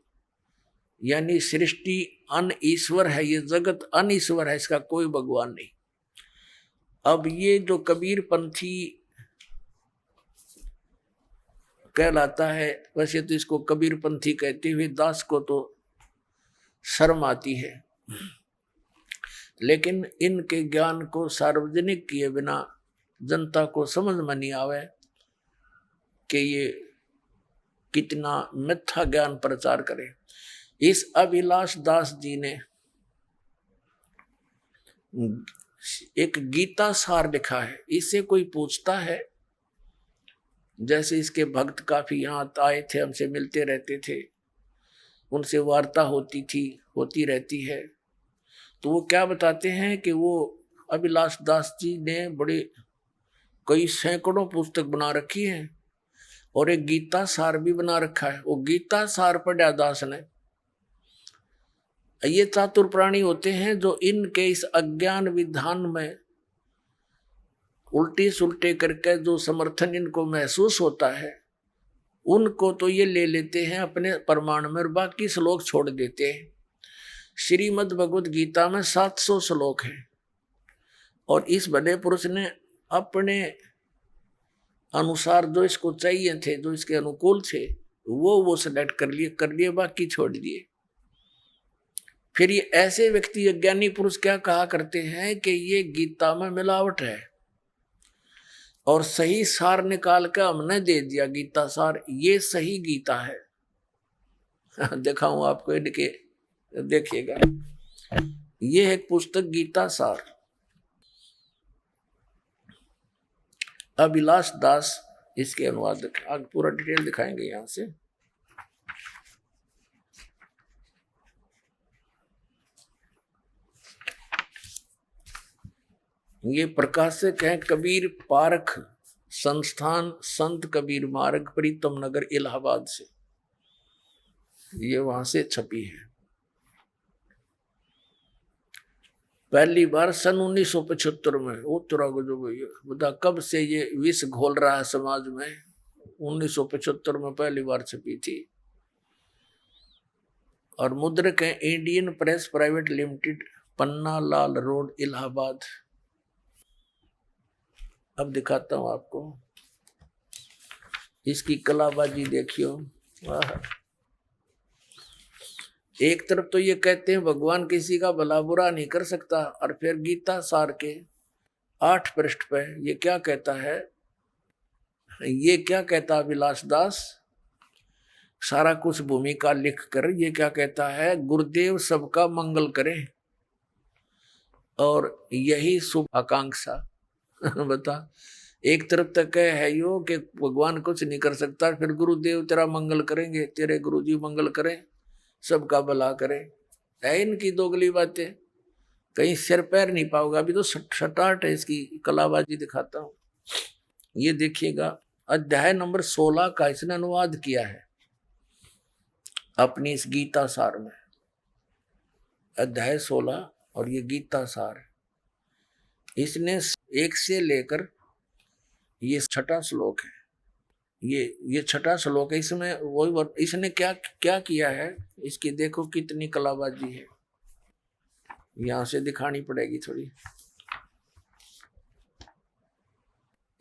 यानी सृष्टि अन ईश्वर है, ये जगत अन ईश्वर है, इसका कोई भगवान नहीं। अब ये जो कबीर पंथी कहलाता है, वैसे तो इसको कबीर पंथी कहते हुए दास को तो शर्म आती है, लेकिन इनके ज्ञान को सार्वजनिक किए बिना जनता को समझ में नहीं आवे कि ये कितना मिथ्या ज्ञान प्रचार करे। इस अभिलाष दास जी ने एक गीता सार लिखा है। इससे कोई पूछता है, जैसे इसके भक्त काफी यहाँ आए थे, हमसे मिलते रहते थे, उनसे वार्ता होती रहती है, तो वो क्या बताते हैं कि वो अभिलाष दास जी ने बड़े कई सैकड़ों पुस्तक बना रखी है और एक गीता सार भी बना रखा है। वो गीता सार पढ़ा दास ने। ये चातुर प्राणी होते हैं जो इनके इस अज्ञान विधान में उल्टे सुलटे करके जो समर्थन इनको महसूस होता है, उनको तो ये ले लेते हैं अपने प्रमाण में और बाकी श्लोक छोड़ देते हैं। श्रीमद् भगवद गीता में 700 श्लोक हैं और इस बड़े पुरुष ने अपने अनुसार जो इसको चाहिए थे, जो इसके अनुकूल थे, वो सेलेक्ट कर लिए, बाकी छोड़ दिए। फिर ये ऐसे व्यक्ति, अज्ञानी पुरुष क्या कहा करते हैं कि ये गीता में मिलावट है और सही सार निकाल कर हमने दे दिया गीता सार, ये सही गीता है। दिखाऊं आपको, इनके देखिएगा, ये है पुस्तक गीता सार, अभिलाष दास इसके अनुवाद। आगे पूरा डिटेल दिखाएंगे यहां से। ये प्रकाशक है कबीर पारख संस्थान, संत कबीर मार्ग, प्रीतम नगर, इलाहाबाद से। ये वहां से छपी है। पहली बार सन 1975 में। उत्तरा को जो बता कब से ये विष घोल रहा है समाज में। 1975 में पहली बार छपी थी और मुद्रक है Indian press private limited, Panna Lal road, Allahabad. अब दिखाता हूं आपको, इसकी कलाबाजी देखियो। वाह, एक तरफ तो ये कहते हैं भगवान किसी का भला बुरा नहीं कर सकता, और फिर गीता सार के 8 पृष्ठ पे ये क्या कहता है, ये क्या कहता अभिलाष दास, सारा कुछ भूमिका लिख कर ये क्या कहता है, गुरुदेव सबका मंगल करें और यही शुभ आकांक्षा। बता, एक तरफ तक है यो कि भगवान कुछ नहीं कर सकता, फिर गुरुदेव तेरा मंगल करेंगे, तेरे गुरुजी मंगल करें, सबका भला करे। है इनकी दोगली बातें, कहीं सिर पैर नहीं पाओगे। अभी तो सटाट है इसकी कलाबाजी दिखाता हूं। ये देखिएगा, अध्याय नंबर 16 का इसने अनुवाद किया है अपनी इस गीता सार में। अध्याय 16 और ये गीता सार, इसने 1 से लेकर ये 6वां श्लोक है, ये 6वां श्लोक है। इसमें वही इसने क्या किया है, इसकी देखो कितनी कलाबाजी है। यहां से दिखानी पड़ेगी थोड़ी।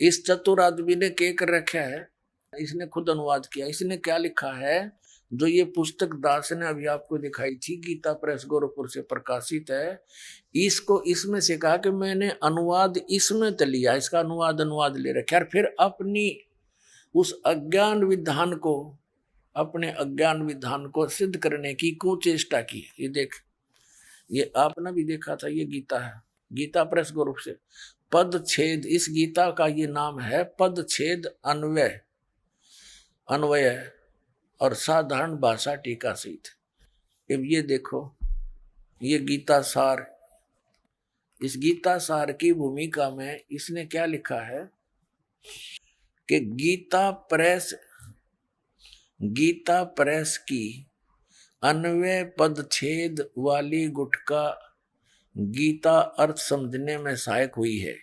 इस चतुर आदमी ने क्या कर रखा है, इसने खुद अनुवाद किया। इसने क्या लिखा है, जो ये पुस्तक दास ने अभी आपको दिखाई थी, गीता प्रेस गोरखपुर से प्रकाशित है, इसको इसमें से कहा कि मैंने अनुवाद इसमें तो लिया, इसका अनुवाद ले रखा, और फिर अपनी उस अज्ञान विधान को, अपने अज्ञान विधान को सिद्ध करने की कुचेष्टा की। ये देख, ये आपने भी देखा था, ये गीता है, गीता प्रेस ग्रुप से पद छेद, इस गीता का ये नाम है पद छेद अन्वय अन्वय और साधारण भाषा टीका सहित। अब ये देखो, ये गीता सार, इस गीता सार की भूमिका में इसने क्या लिखा है कि गीता प्रेस की अन्वय पद छेद वाली गुटका गीता अर्थ समझने में सहायक हुई है।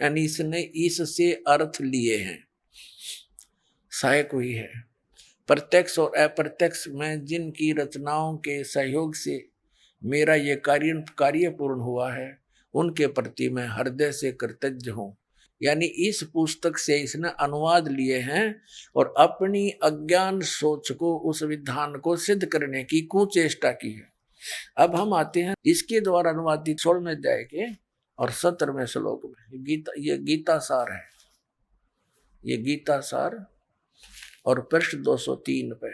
यानी इसने इससे अर्थ लिए हैं, सहायक हुई है। प्रत्यक्ष और अप्रत्यक्ष में जिनकी रचनाओं के सहयोग से मेरा ये कार्य पूर्ण हुआ है, उनके प्रति मैं हृदय से कृतज्ञ हूँ। यानी इस पुस्तक से इसने अनुवाद लिए हैं और अपनी अज्ञान सोच को, उस विधान को सिद्ध करने की कुचेष्टा की है। अब हम आते हैं इसके द्वारा अनुवादित 16वें अध्याय के और 17वें श्लोक में। ये गीता सार है, ये गीता सार और पृष्ठ 203 पे।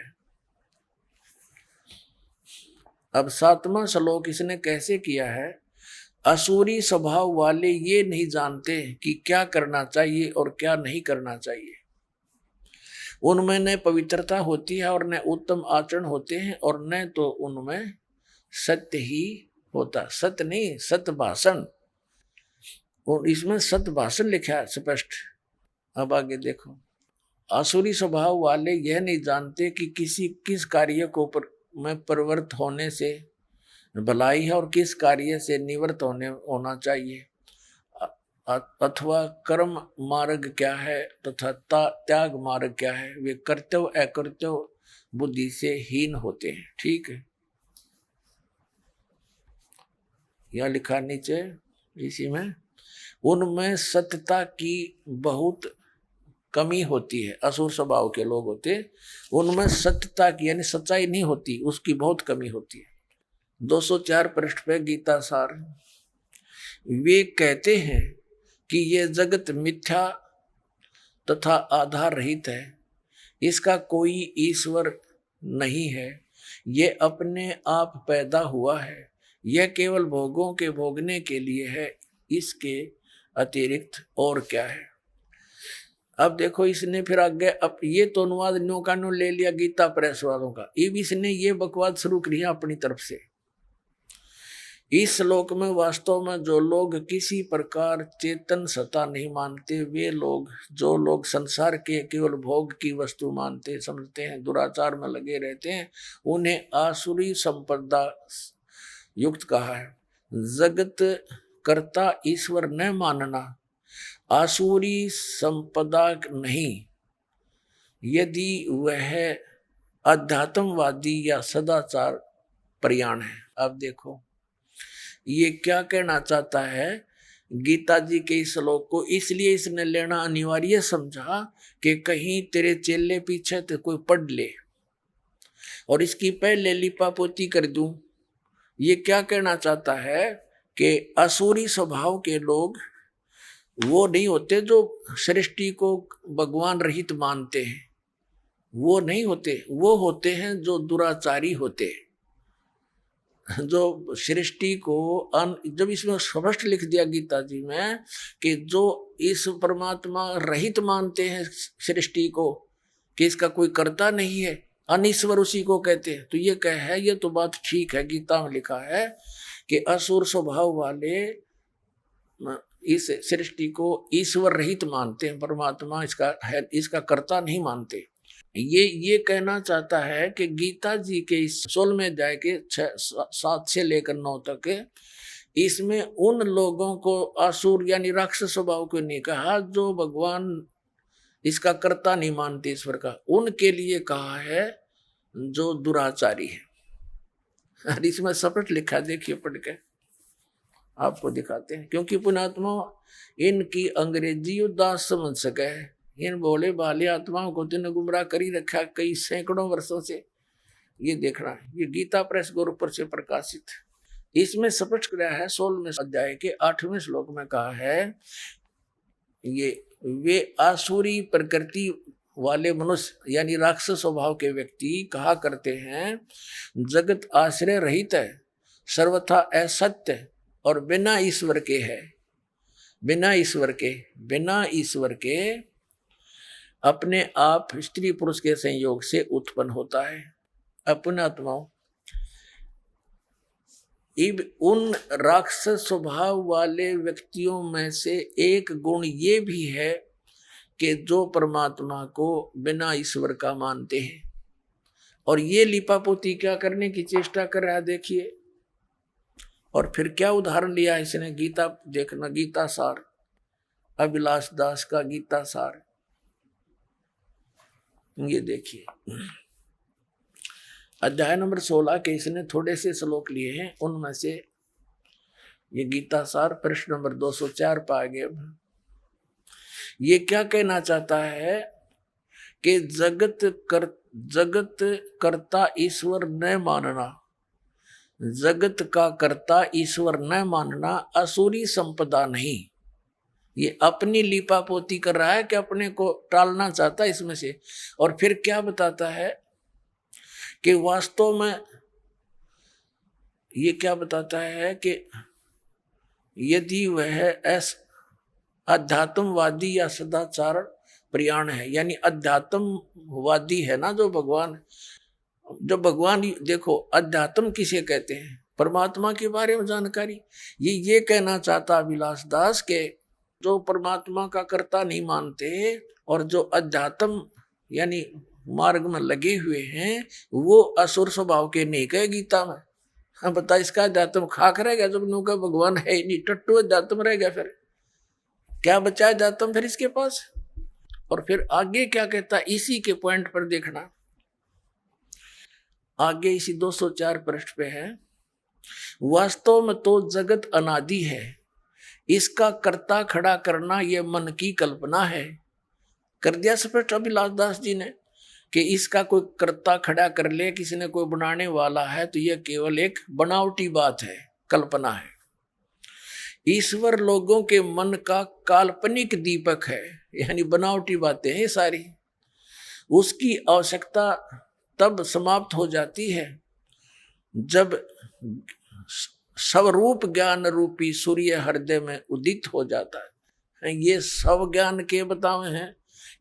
अब 7वां श्लोक इसने कैसे किया है? असुरी स्वभाव वाले ये नहीं जानते कि क्या करना चाहिए और क्या नहीं करना चाहिए। उनमें न पवित्रता होती है और न उत्तम आचरण होते हैं और न तो उनमें सत्य ही होता। सत्य नहीं, सत्य भाषण। और इसमें सत्य भाषण लिखा है स्पष्ट। अब आगे देखो, आसुरी स्वभाव वाले यह नहीं जानते कि किस कार्य को में प्रवृत्त होने से भलाई है और किस कार्य से निवृत्त होना चाहिए, अथवा कर्म मार्ग क्या है तथा त्याग मार्ग क्या है। वे कर्तव्य अकर्तव्य बुद्धि से हीन होते हैं। ठीक है, यह लिखा नीचे इसी में, उनमें सत्यता की बहुत कमी होती है। असुर स्वभाव के लोग होते, उनमें सत्यता की यानी सच्चाई नहीं होती, उसकी बहुत कमी होती है। 204 पृष्ठ पे गीता सार। वे कहते हैं कि ये जगत मिथ्या तथा आधार रहित है, इसका कोई ईश्वर नहीं है, ये अपने आप पैदा हुआ है, यह केवल भोगों के भोगने के लिए है, इसके अतिरिक्त और क्या है। अब देखो, इसने फिर आगे, अब ये तो अनुवाद न्यू का न्यू ले लिया गीता प्रेस वालों का। अब इसने ये बकवाद शुरू की अपनी तरफ से। इस श्लोक में वास्तव में जो लोग किसी प्रकार चेतन सत्ता नहीं मानते, वे लोग, जो लोग संसार के केवल भोग की वस्तु मानते समझते हैं, दुराचार में लगे रहते हैं, उन्हें आसुरी संपदा युक्त कहा है। जगत कर्ता ईश्वर न मानना आसुरी संपदा नहीं, यदि वह अध्यात्मवादी या सदाचार प्रयाण है। अब देखो ये क्या कहना चाहता है गीता जी के इस श्लोक को, इसलिए इसने लेना अनिवार्य समझा कि कहीं तेरे चेले पीछे तो कोई पढ़ ले और इसकी पहले लिपापोती कर दूं। ये क्या कहना चाहता है कि असुरी स्वभाव के लोग वो नहीं होते जो सृष्टि को भगवान रहित मानते हैं, वो नहीं होते। वो होते हैं जो दुराचारी होते, जो सृष्टि को जब इसमें स्पष्ट लिख दिया गीता जी में कि जो इस परमात्मा रहित मानते हैं सृष्टि को, कि इसका कोई कर्ता नहीं है, अनीश्वर उसी को कहते हैं, तो ये कह है, ये तो बात ठीक है। गीता में लिखा है कि असुर स्वभाव वाले इस सृष्टि को ईश्वर रहित मानते हैं, परमात्मा इसका है, इसका कर्ता नहीं मानते। ये कहना चाहता है कि गीता जी के इस 16वें अध्याय के 7 से लेकर 9 तक, इसमें उन लोगों को असुर यानी राक्षस स्वभाव को नहीं कहा जो भगवान इसका कर्ता नहीं मानते ईश्वर का, उनके लिए कहा है जो दुराचारी है। और इसमें स्पष्ट लिखा, देखिए पढ़ के आपको दिखाते हैं, क्योंकि पुण्यात्मा इनकी अंग्रेजी उदास समझ सके। इन भोले भाले आत्माओं को तिन्हें गुमराह कर ही रखा कई सैकड़ों वर्षों से। ये देखना है, ये गीता प्रेस गोरखपुर से प्रकाशित। इसमें स्पष्ट किया है 16वें अध्याय के 8वें श्लोक में कहा है, ये वे आसुरी प्रकृति वाले मनुष्य यानी राक्षस स्वभाव के व्यक्ति कहा करते हैं, जगत आश्रय रहित है, सर्वथा असत्य और बिना ईश्वर के है। बिना ईश्वर के अपने आप स्त्री पुरुष के संयोग से उत्पन्न होता है। अपने आत्माओं उन राक्षस स्वभाव वाले व्यक्तियों में से एक गुण ये भी है कि जो परमात्मा को बिना ईश्वर का मानते हैं, और ये लिपापोती क्या करने की चेष्टा कर रहा है देखिए। और फिर क्या उदाहरण लिया इसने, गीता देखना, गीता सार, अभिलाष दास का गीता सार, ये देखिए अध्याय नंबर 16 के इसने थोड़े से श्लोक लिए हैं, उनमें से ये गीता सार प्रश्न नंबर 204 पर आ गए। ये क्या कहना चाहता है कि जगत करता ईश्वर न मानना, जगत का कर्ता ईश्वर न मानना असुरी संपदा नहीं। ये अपनी लीपापोती कर रहा है कि अपने को टालना चाहता है इसमें से। और फिर क्या बताता है कि वास्तव में ये क्या बताता है कि यदि वह अध्यात्मवादी या सदाचार प्रयाण है, यानी अध्यात्मवादी है ना जो भगवान देखो, अध्यात्म किसे कहते हैं? परमात्मा के बारे में जानकारी। ये कहना चाहता अभिलाष दास के जो परमात्मा का कर्ता नहीं मानते और जो अध्यात्म यानी मार्ग में लगे हुए हैं, वो असुर स्वभाव के नहीं कहे गीता में। हाँ बता, इसका अध्यात्म खाक रह गया जब नूका भगवान है नहीं, टट्टू अध्यात्म रह गया, फिर क्या बचा अध्यात्म फिर इसके पास? और फिर आगे क्या कहता, इसी के पॉइंट पर देखना, आगे इसी 204 पृष्ठ पे है, वास्तव में तो जगत अनादि है, इसका कर्ता खड़ा करना यह मन की कल्पना है। कर दिया स्पष्ट अभिलाष दास जी ने कि इसका कोई कर्ता खड़ा कर ले, किसी ने कोई बनाने वाला है, तो यह केवल एक बनावटी बात है, कल्पना है। ईश्वर लोगों के मन का काल्पनिक दीपक है, यानी बनावटी बातें हैं सारी। उसकी आवश्यकता तब समाप्त हो जाती है जब स्वरूप ज्ञान रूपी सूर्य हृदय में उदित हो जाता है। ये सब ज्ञान के बतावे हैं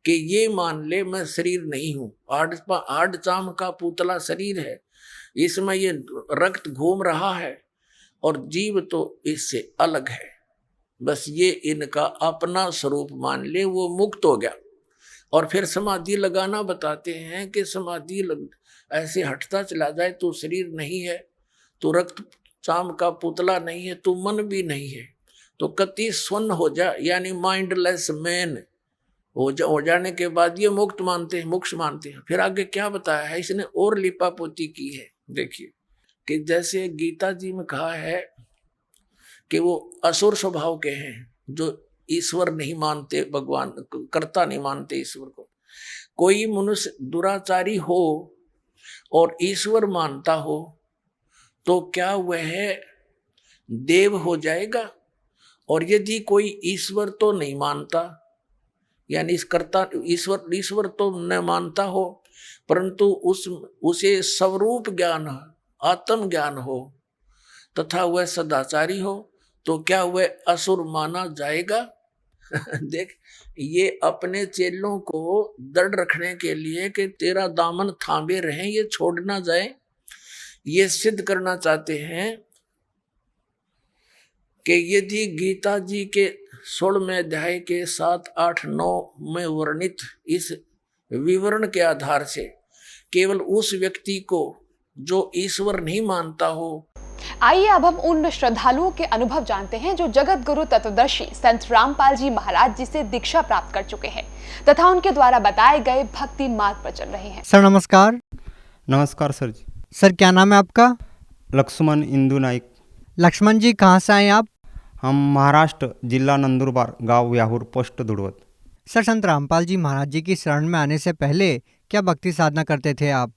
कि ये मान ले मैं शरीर नहीं हूं, आड़ चाम का पुतला शरीर है, इसमें ये रक्त घूम रहा है और जीव तो इससे अलग है, बस ये इनका अपना स्वरूप मान ले, वो मुक्त हो गया। और फिर समाधि लगाना बताते हैं कि समाधि ऐसे हटता चला जाए तो शरीर नहीं है, तो रक्त चाम का पुतला नहीं है, तो मन भी नहीं है, तो कति स्वर्ण हो जा, यानी माइंडलेस मैन हो जाने के बाद ये मुक्त मानते हैं, मोक्ष मानते हैं। फिर आगे क्या बताया है इसने, और लिपापोती की है देखिए, कि जैसे गीता जी में कहा है कि वो असुर स्वभाव के हैं जो ईश्वर नहीं मानते, भगवान कर्ता नहीं मानते ईश्वर को। कोई मनुष्य दुराचारी हो और ईश्वर मानता हो तो क्या वह देव हो जाएगा? और यदि कोई ईश्वर तो नहीं मानता, यानी इस कर्ता ईश्वर तो न मानता हो, परंतु उसे स्वरूप ज्ञान, आत्म ज्ञान हो तथा वह सदाचारी हो, तो क्या वह असुर माना जाएगा? देख, ये अपने चेलों को दृढ़ रखने के लिए कि तेरा दामन थामे रहे, ये छोड़ ना जाए, ये सिद्ध करना चाहते हैं कि यदि गीता जी के 16वें अध्याय के 7, 8, 9 में वर्णित इस विवरण के आधार से केवल उस व्यक्ति को जो ईश्वर नहीं मानता हो। आइए अब हम उन श्रद्धालुओं के अनुभव जानते हैं जो जगत गुरु तत्वदर्शी संत रामपाल जी महाराज जी से दीक्षा प्राप्त कर चुके हैं तथा उनके द्वारा बताए गए भक्ति मार्ग पर चल रहे हैं। सर नमस्कार। नमस्कार सर जी। सर क्या नाम है आपका? लक्ष्मण इंदु नाइक। लक्ष्मण जी कहाँ से आए आप? हम महाराष्ट्र, जिला नंदुरबार, गांव याहूर, पोस्ट दुड़वत। सर संत रामपाल जी महाराज जी की शरण में आने से पहले क्या भक्ति साधना करते थे आप?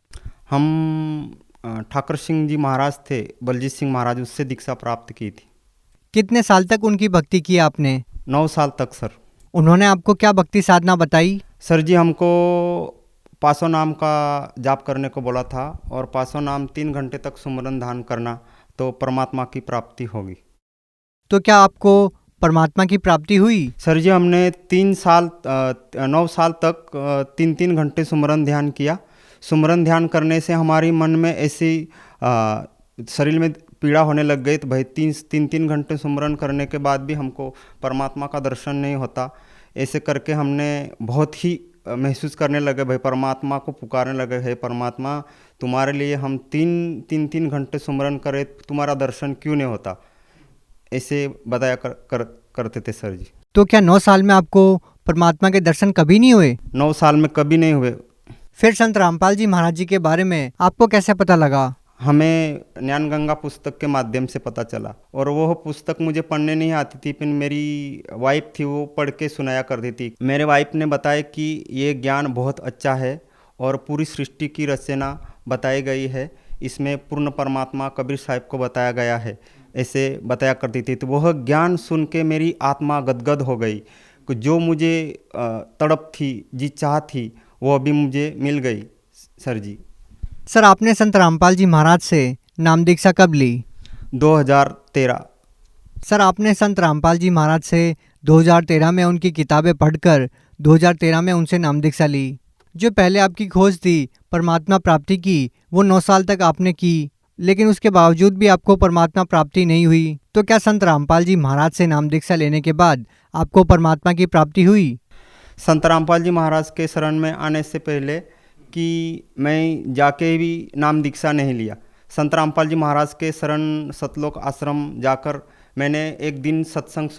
हम ठाकर सिंह जी महाराज थे, बलजीत सिंह महाराज, उससे दीक्षा प्राप्त की थी। कितने साल तक उनकी भक्ति की आपने? 9 साल तक सर। उन्होंने आपको क्या भक्ति साधना बताई? सर जी हमको पासो नाम का जाप करने को बोला था और पासो नाम 3 घंटे तक सुमरन ध्यान करना, तो परमात्मा की प्राप्ति होगी। तो क्या आपको परमात्मा की प्राप्ति हुई? सर जी, हमने 9 साल तक 3-3 घंटे सुमरन ध्यान किया। सुमरन ध्यान करने से हमारी मन में ऐसी शरीर में पीड़ा होने लग गई, तो भाई 3-3 घंटे सुमरन करने के बाद भी हमको परमात्मा का दर्शन नहीं होता। ऐसे करके हमने बहुत ही महसूस करने लगे, भाई परमात्मा को पुकारने लगे, हे परमात्मा, तुम्हारे लिए हम 3 घंटे सुमरन करें, तुम्हारा दर्शन क्यों नहीं होता? ऐसे बताया करते थे सर जी। तो क्या 9 साल में आपको परमात्मा के दर्शन कभी नहीं हुए? 9 साल में कभी नहीं हुए। फिर संत रामपाल जी महाराज जी के बारे में आपको कैसे पता लगा? हमें ज्ञान गंगा पुस्तक के माध्यम से पता चला, और वह पुस्तक मुझे पढ़ने नहीं आती थी, फिर मेरी वाइफ थी, वो पढ़ के सुनाया करती थी। मेरे वाइफ ने बताया कि ये ज्ञान बहुत अच्छा है और पूरी सृष्टि की रचना बताई गई है, इसमें पूर्ण परमात्मा कबीर साहिब को बताया गया है, ऐसे बताया करती थी। तो वह ज्ञान सुन के मेरी आत्मा गदगद हो गई, जो मुझे तड़प थी, जी चाह थी, वो अभी मुझे मिल गई सर जी। सर, आपने संत रामपाल जी महाराज से नाम दीक्षा कब ली? 2013। सर, आपने संत रामपाल जी महाराज से 2013 में उनकी किताबें पढ़कर 2013 में उनसे नाम दीक्षा ली। जो पहले आपकी खोज थी परमात्मा प्राप्ति की, वो 9 साल तक आपने की, लेकिन उसके बावजूद भी आपको परमात्मा प्राप्ति नहीं हुई। तो क्या संत रामपाल जी महाराज से नाम दीक्षा लेने के बाद आपको परमात्मा की प्राप्ति हुई? संत रामपाल जी महाराज के शरण में आने से पहले कि मैं जाके भी नाम दीक्षा नहीं लिया। संत रामपाल जी महाराज के शरण सतलोक आश्रम जाकर मैंने एक दिन सत्संग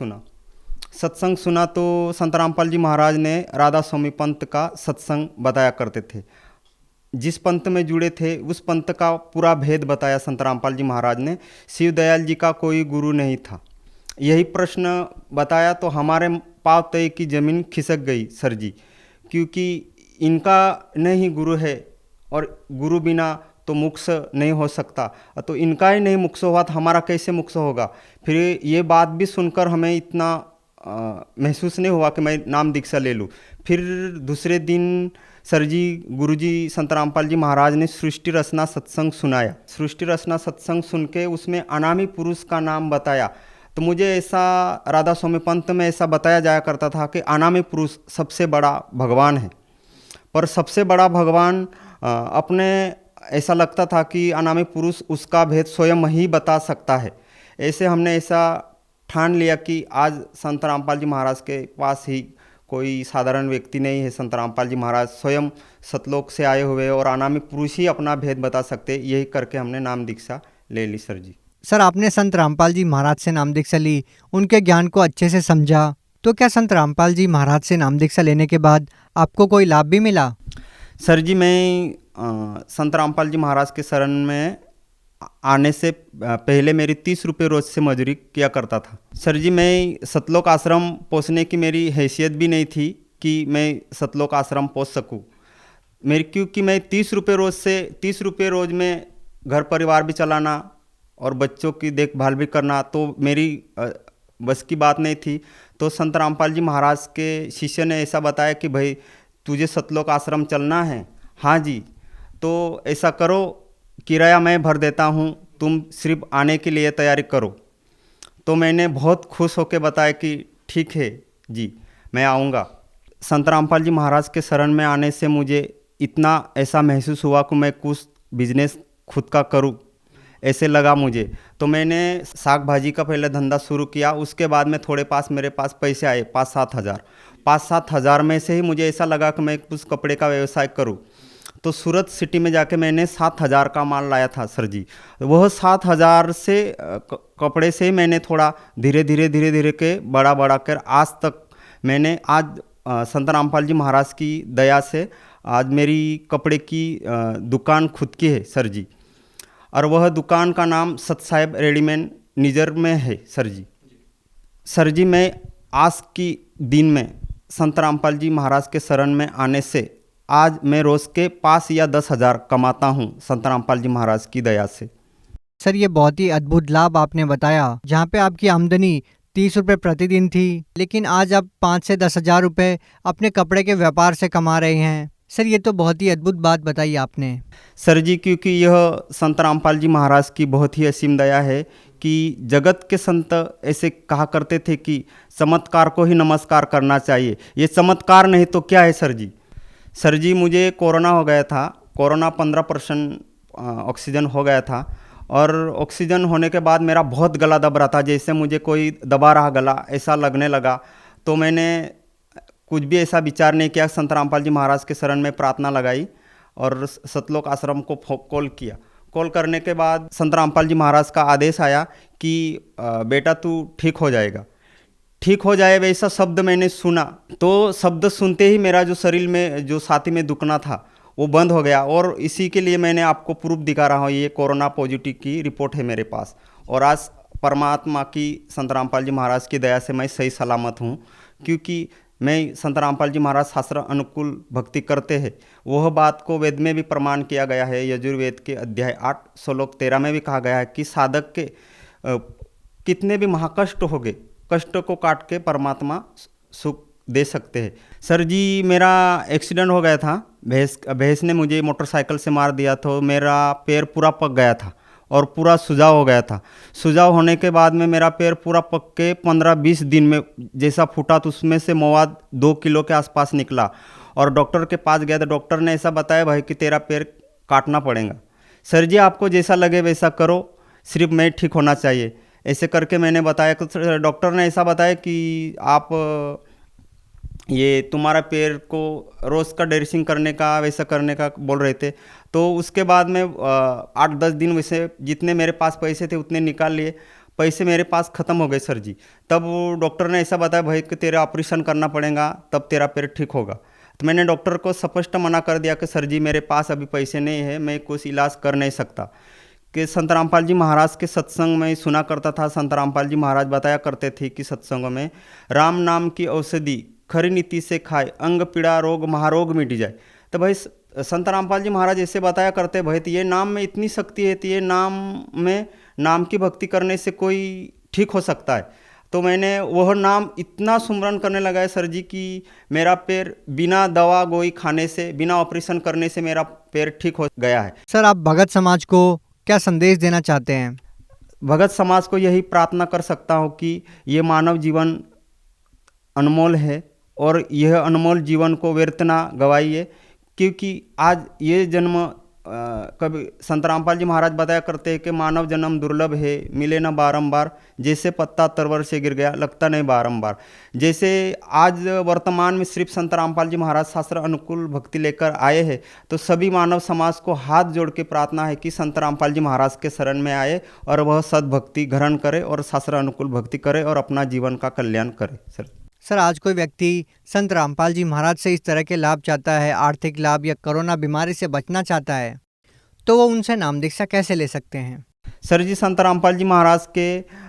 सुना तो संत रामपाल जी महाराज ने राधा स्वामी पंथ का सत्संग बताया करते थे। जिस पंथ में जुड़े थे उस पंथ का पूरा भेद बताया संत रामपाल जी महाराज ने। शिव दयाल जी का कोई गुरु नहीं था, यही प्रश्न बताया तो हमारे पाँव तय की ज़मीन खिसक गई सर जी, क्योंकि इनका नहीं गुरु है और गुरु बिना तो मोक्ष नहीं हो सकता, तो इनका ही नहीं मोक्ष हुआ तो हमारा कैसे मोक्ष होगा? फिर ये बात भी सुनकर हमें इतना महसूस नहीं हुआ कि मैं नाम दीक्षा ले लूँ। फिर दूसरे दिन सर जी, गुरु जी संत रामपाल जी महाराज ने सृष्टि रचना सत्संग सुनाया। सृष्टि रचना सत्संग सुन के उसमें अनामी पुरुष का नाम बताया, तो मुझे ऐसा राधा स्वामी पंथ में ऐसा बताया जाया करता था कि अनामी पुरुष सबसे बड़ा भगवान है, पर सबसे बड़ा भगवान अपने ऐसा लगता था कि अनामी पुरुष उसका भेद स्वयं ही बता सकता है। ऐसे हमने ऐसा ठान लिया कि आज संत रामपाल जी महाराज के पास ही कोई साधारण व्यक्ति नहीं है, संत रामपाल जी महाराज स्वयं सतलोक से आए हुए और अनामी पुरुष ही अपना भेद बता सकते। यही करके हमने नाम दीक्षा ले ली सर जी। सर, आपने संत रामपाल जी महाराज से नाम दीक्षा ली, उनके ज्ञान को अच्छे से समझा, तो क्या संत रामपाल जी महाराज से नाम दीक्षा लेने के बाद आपको कोई लाभ भी मिला? सर जी, मैं संत रामपाल जी महाराज के शरण में आने से पहले मेरी 30 रुपये रोज से मजदूरी किया करता था। सर जी, मैं सतलोक आश्रम पहुँचने की मेरी हैसियत भी नहीं थी कि मैं सतलोक आश्रम पहुँच सकूँ क्योंकि मैं 30 रुपये रोज में घर परिवार भी चलाना और बच्चों की देखभाल भी करना तो मेरी बस की बात नहीं थी। तो संत रामपाल जी महाराज के शिष्य ने ऐसा बताया कि भाई तुझे सतलोक आश्रम चलना है? हाँ जी, तो ऐसा करो, किराया मैं भर देता हूँ, तुम सिर्फ आने के लिए तैयारी करो। तो मैंने बहुत खुश होकर बताया कि ठीक है जी, मैं आऊँगा। संत रामपाल जी महाराज के शरण में आने से मुझे इतना ऐसा महसूस हुआ कि मैं कुछ बिजनेस खुद का करूँ, ऐसे लगा मुझे। तो मैंने साग भाजी का पहले धंधा शुरू किया, उसके बाद में मेरे पास पैसे आए 5-7 हज़ार। 5-7 हज़ार में से ही मुझे ऐसा लगा कि मैं कुछ कपड़े का व्यवसाय करूँ। तो सूरत सिटी में जाके मैंने 7 हज़ार का माल लाया था सर जी। वह 7 हज़ार से कपड़े से मैंने थोड़ा धीरे धीरे के बड़ा कर आज तक मैंने संत रामपाल जी महाराज की दया से आज मेरी कपड़े की दुकान खुद की है सर जी, और वह दुकान का नाम सत साहेब रेडीमेड निजर में है सर जी। सर जी, मैं आज की दिन में संत रामपाल जी महाराज के शरण में आने से आज मैं रोज़ के 5 या 10 हज़ार कमाता हूँ संत रामपाल जी महाराज की दया से। सर, ये बहुत ही अद्भुत लाभ आपने बताया, जहाँ पे आपकी आमदनी 30 रुपये प्रतिदिन थी, लेकिन आज आप 5 से 10 हज़ार रुपये अपने कपड़े के व्यापार से कमा रहे हैं। सर, ये तो बहुत ही अद्भुत बात बताई आपने। सर जी, क्योंकि यह संत रामपाल जी महाराज की बहुत ही असीम दया है कि जगत के संत ऐसे कहा करते थे कि चमत्कार को ही नमस्कार करना चाहिए। ये चमत्कार नहीं तो क्या है सर जी? सर जी, मुझे कोरोना हो गया था। कोरोना 15% ऑक्सीजन हो गया था और ऑक्सीजन होने के बाद मेरा बहुत गला दब रहा था, जैसे मुझे कोई दबा रहा गला ऐसा लगने लगा। तो मैंने कुछ भी ऐसा विचार नहीं किया, संत रामपाल जी महाराज के शरण में प्रार्थना लगाई और सतलोक आश्रम को कॉल किया। कॉल करने के बाद संत रामपाल जी महाराज का आदेश आया कि बेटा तू ठीक हो जाएगा, ठीक हो जाए, वैसा शब्द मैंने सुना। तो शब्द सुनते ही मेरा जो शरीर में जो छाती में दुखना था वो बंद हो गया। और इसी के लिए मैंने आपको प्रूफ दिखा रहा हूँ, ये कोरोना पॉजिटिव की रिपोर्ट है मेरे पास। और आज परमात्मा की, संत रामपाल जी महाराज की दया से मैं सही सलामत हूँ, क्योंकि मैं संत रामपाल जी महाराज शास्त्र अनुकूल भक्ति करते हैं। वह बात को वेद में भी प्रमाण किया गया है। यजुर्वेद के अध्याय 8 श्लोक 13 में भी कहा गया है कि साधक के कितने भी महाकष्ट हो गए, कष्ट को काट के परमात्मा सुख दे सकते हैं। सर जी, मेरा एक्सीडेंट हो गया था, भैंस ने मुझे मोटरसाइकिल से मार दिया, तो मेरा पैर पूरा पक गया था और पूरा सुजाव हो गया था। सुजाव होने के बाद में मेरा पैर पूरा पक के 15-20 दिन में जैसा फूटा, तो उसमें से मवाद 2 किलो के आसपास निकला। और डॉक्टर के पास गया तो डॉक्टर ने ऐसा बताया, भाई कि तेरा पैर काटना पड़ेगा। सर जी, आपको जैसा लगे वैसा करो, सिर्फ मैं ठीक होना चाहिए, ऐसे करके मैंने बताया। तो डॉक्टर ने ऐसा बताया कि आप ये तुम्हारा पैर को रोज़ का ड्रेसिंग करने का, वैसा करने का बोल रहे थे। तो उसके बाद में 8-10 दिन वैसे जितने मेरे पास पैसे थे उतने निकाल लिए। पैसे मेरे पास ख़त्म हो गए सर जी। तब डॉक्टर ने ऐसा बताया, भाई कि तेरा ऑपरेशन करना पड़ेगा, तब तेरा पैर ठीक होगा। तो मैंने डॉक्टर को स्पष्ट मना कर दिया कि सर जी, मेरे पास अभी पैसे नहीं है, मैं कुछ इलाज कर नहीं सकता। कि संत रामपाल जी महाराज के सत्संग में सुना करता था। संत रामपाल जी महाराज बताया करते थे कि सत्संगों में राम नाम की औषधि खरी नीति से खाए, अंग पीड़ा रोग महारोग मिट जाए। तो भाई संत रामपाल जी महाराज ऐसे बताया करते, भाई तो ये नाम में इतनी शक्ति है, तो ये नाम की भक्ति करने से कोई ठीक हो सकता है। तो मैंने वह नाम इतना सुमरन करने लगा है सर जी कि मेरा पैर बिना दवा गोई खाने से, बिना ऑपरेशन करने से मेरा पैर ठीक हो गया है। सर, आप भगत समाज को क्या संदेश देना चाहते हैं? भगत समाज को यही प्रार्थना कर सकता हूँ कि ये मानव जीवन अनमोल है और यह अनमोल जीवन को व्यर्थ ना गवाइए, क्योंकि आज ये जन्म कभी संत रामपाल जी महाराज बताया करते हैं कि मानव जन्म दुर्लभ है, मिले ना बारंबार, जैसे पत्ता तरवर से गिर गया लगता नहीं बारंबार। जैसे आज वर्तमान में सिर्फ संत रामपाल जी महाराज शास्त्र अनुकूल भक्ति लेकर आए हैं, तो सभी मानव समाज को हाथ जोड़ के प्रार्थना है कि संत रामपाल जी महाराज के शरण में आए और वह सद्भक्ति ग्रहण करे और शास्त्र अनुकूल भक्ति करे और अपना जीवन का कल्याण करे। सर, आज कोई व्यक्ति संत रामपाल जी महाराज से इस तरह के लाभ चाहता है, आर्थिक लाभ या कोरोना बीमारी से बचना चाहता है, तो वो उनसे नाम दीक्षा कैसे ले सकते हैं? सर जी, संत रामपाल जी महाराज के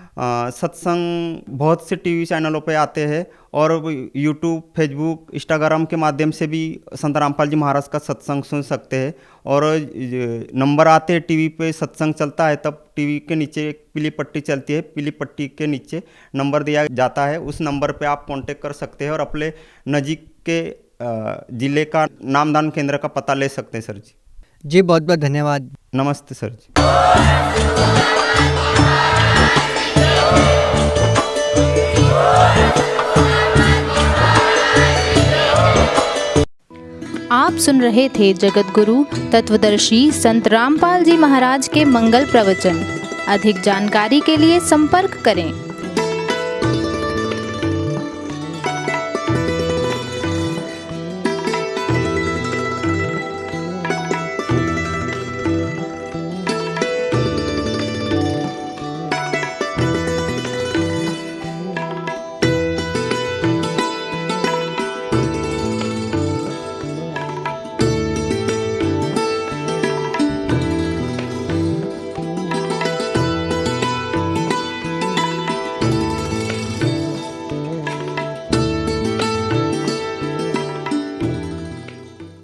सत्संग बहुत से टीवी चैनलों पे आते हैं और यूट्यूब, फेसबुक, इंस्टाग्राम के माध्यम से भी संत रामपाल जी महाराज का सत्संग सुन सकते हैं। और नंबर आते हैं टीवी पे, सत्संग चलता है तब टीवी के नीचे एक पीली पट्टी चलती है, पीली पट्टी के नीचे नंबर दिया जाता है, उस नंबर पे आप कांटेक्ट कर सकते हैं और अपने नज़दीक के ज़िले का नामदान केंद्र का पता ले सकते हैं। सर जी, बहुत बहुत धन्यवाद। नमस्ते सर जी। आप सुन रहे थे जगत गुरु तत्वदर्शी संत रामपाल जी महाराज के मंगल प्रवचन। अधिक जानकारी के लिए संपर्क करें।